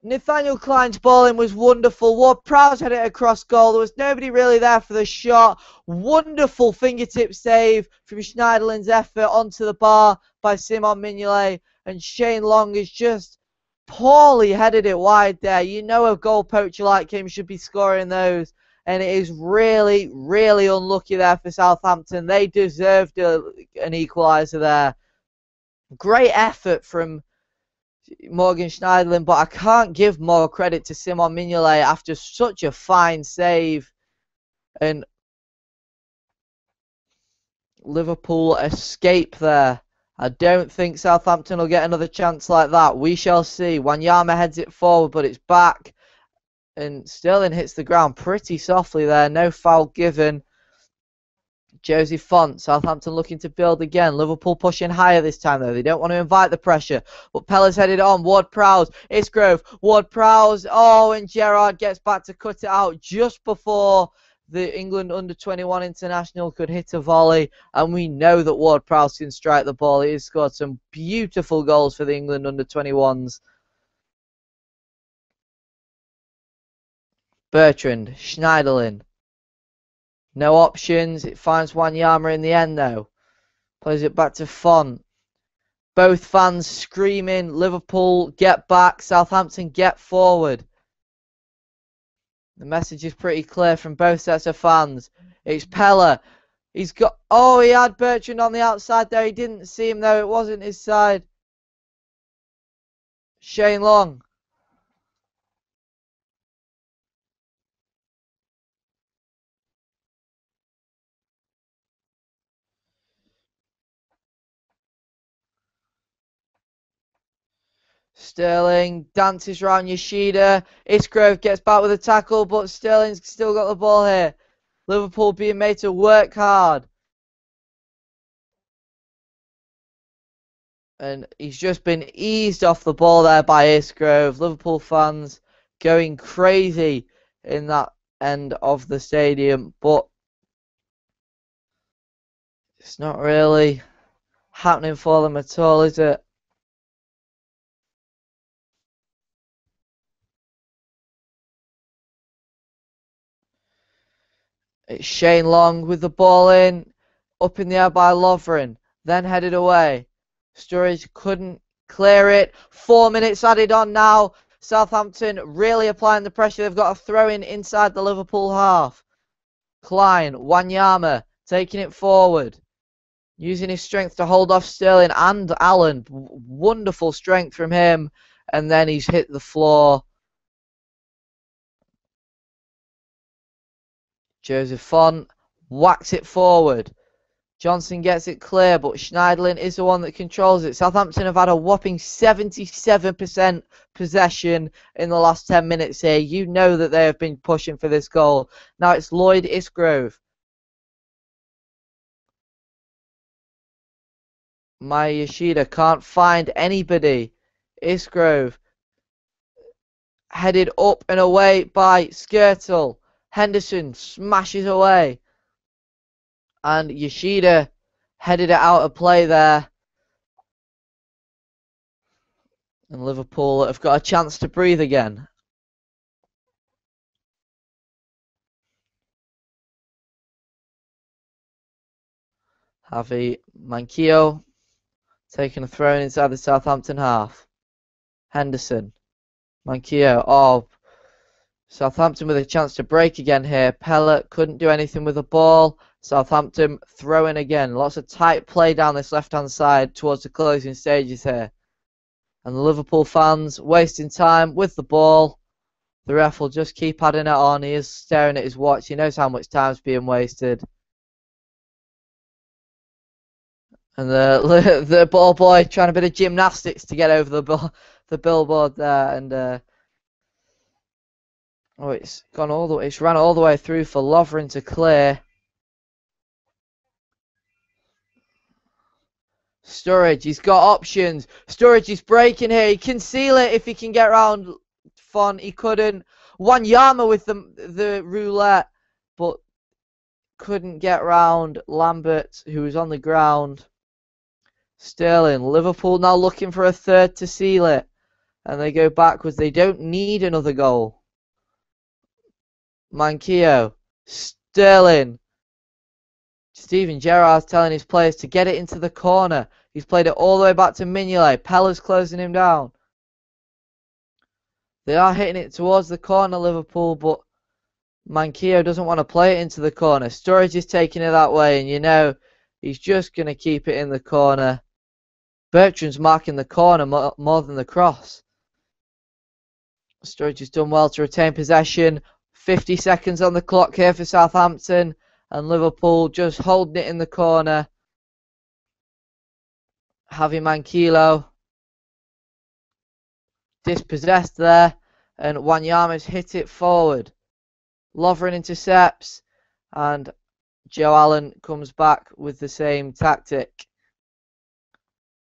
Nathaniel Klein's bowling was wonderful. Ward-Prowse had it across goal. There was nobody really there for the shot. Wonderful fingertip save from Schneiderlin's effort onto the bar by Simon Mignolet. And Shane Long has just poorly headed it wide there. You know a goal poacher like him should be scoring those. And it is really, really unlucky there for Southampton. They deserved an equaliser there. Great effort from Morgan Schneiderlin, but I can't give more credit to Simon Mignolet after such a fine save. And Liverpool escape there. I don't think Southampton will get another chance like that. We shall see. Wanyama heads it forward, but it's back. And Sterling hits the ground pretty softly there. No foul given. Josie Font, Southampton looking to build again. Liverpool pushing higher this time though. They don't want to invite the pressure. But Pella's headed on. Ward-Prowse, Isgrove, Ward-Prowse. Oh, and Gerrard gets back to cut it out just before the England under-21 international could hit a volley. And we know that Ward-Prowse can strike the ball. He has scored some beautiful goals for the England under-21s. Bertrand, Schneiderlin. No options. It finds Wanyama in the end, though. Plays it back to Font. Both fans screaming, Liverpool, get back. Southampton, get forward. The message is pretty clear from both sets of fans. It's Pella. He's got... Oh, he had Bertrand on the outside there. He didn't see him, though. It wasn't his side. Shane Long. Sterling dances round Yoshida. Isgrove gets back with a tackle, but Sterling's still got the ball here. Liverpool being made to work hard. And he's just been eased off the ball there by Isgrove. Liverpool fans going crazy in that end of the stadium, but it's not really happening for them at all, is it? It's Shane Long with the ball in, up in the air by Lovren, then headed away. Sturridge couldn't clear it. 4 minutes added on now. Southampton really applying the pressure. They've got a throw in inside the Liverpool half. Klein, Wanyama taking it forward, using his strength to hold off Sterling and Allen. Wonderful strength from him. And then he's hit the floor. Joseph Font whacks it forward. Johnson gets it clear, but Schneiderlin is the one that controls it. Southampton have had a whopping 77% possession in the last 10 minutes here. You know that they have been pushing for this goal. Now it's Lloyd Isgrove. Maya Yoshida can't find anybody. Isgrove headed up and away by Skirtle. Henderson smashes away. And Yoshida headed it out of play there. And Liverpool have got a chance to breathe again. Javi Manquillo taking a throw inside the Southampton half. Henderson. Manquillo. Oh, Southampton with a chance to break again here. Pella couldn't do anything with the ball. Southampton throwing again. Lots of tight play down this left-hand side towards the closing stages here. And the Liverpool fans wasting time with the ball. The ref will just keep adding it on. He is staring at his watch. He knows how much time's being wasted. And the ball boy trying a bit of gymnastics to get over the billboard there. And oh, it's gone all the way. It's ran all the way through for Lovren to clear. Sturridge, he's got options. Sturridge is breaking here. He can seal it if he can get round Font. He couldn't. Wanyama with the roulette, but couldn't get round Lambert, who was on the ground. Sterling, Liverpool now looking for a third to seal it. And they go backwards. They don't need another goal. Manquillo, Sterling. Steven Gerrard's telling his players to get it into the corner. He's played it all the way back to Mignolet. Pella's closing him down. They are hitting it towards the corner, Liverpool, but Manquillo doesn't want to play it into the corner. Sturridge is taking it that way, and you know he's just going to keep it in the corner. Bertrand's marking the corner more than the cross. Sturridge has done well to retain possession. 50 seconds on the clock here for Southampton. And Liverpool just holding it in the corner. Javi Manquillo dispossessed there. And Wanyama's hit it forward. Lovren intercepts. And Joe Allen comes back with the same tactic.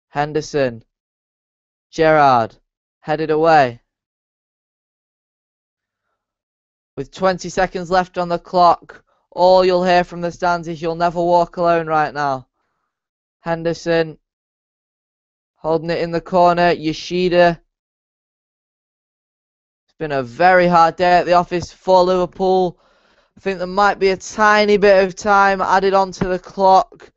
Henderson. Gerrard. Headed away. With 20 seconds left on the clock. All you'll hear from the stands is "You'll never walk alone" right now. Henderson holding it in the corner. Yoshida. It's been a very hard day at the office for Liverpool. I think there might be a tiny bit of time added onto the clock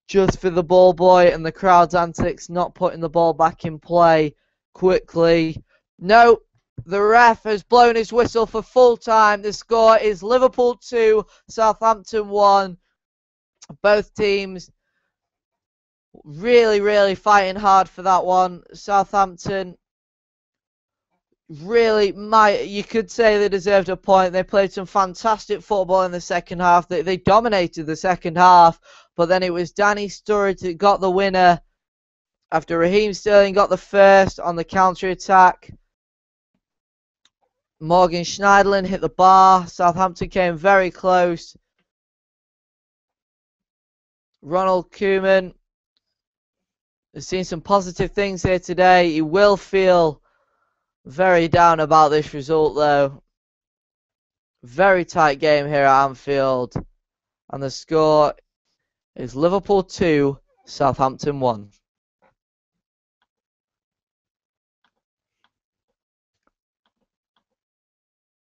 just for the ball boy and the crowd's antics not putting the ball back in play quickly. No. The ref has blown his whistle for full time. The score is Liverpool 2, Southampton 1. Both teams really fighting hard for that one. Southampton really you could say they deserved a point. They played some fantastic football in the second half. They dominated the second half, but then it was Danny Sturridge that got the winner. after Raheem Sterling got the first on the counter-attack. Morgan Schneiderlin hit the bar. Southampton came very close. Ronald Koeman has seen some positive things here today. He will feel very down about this result, though. Very tight game here at Anfield. And the score is Liverpool 2, Southampton 1.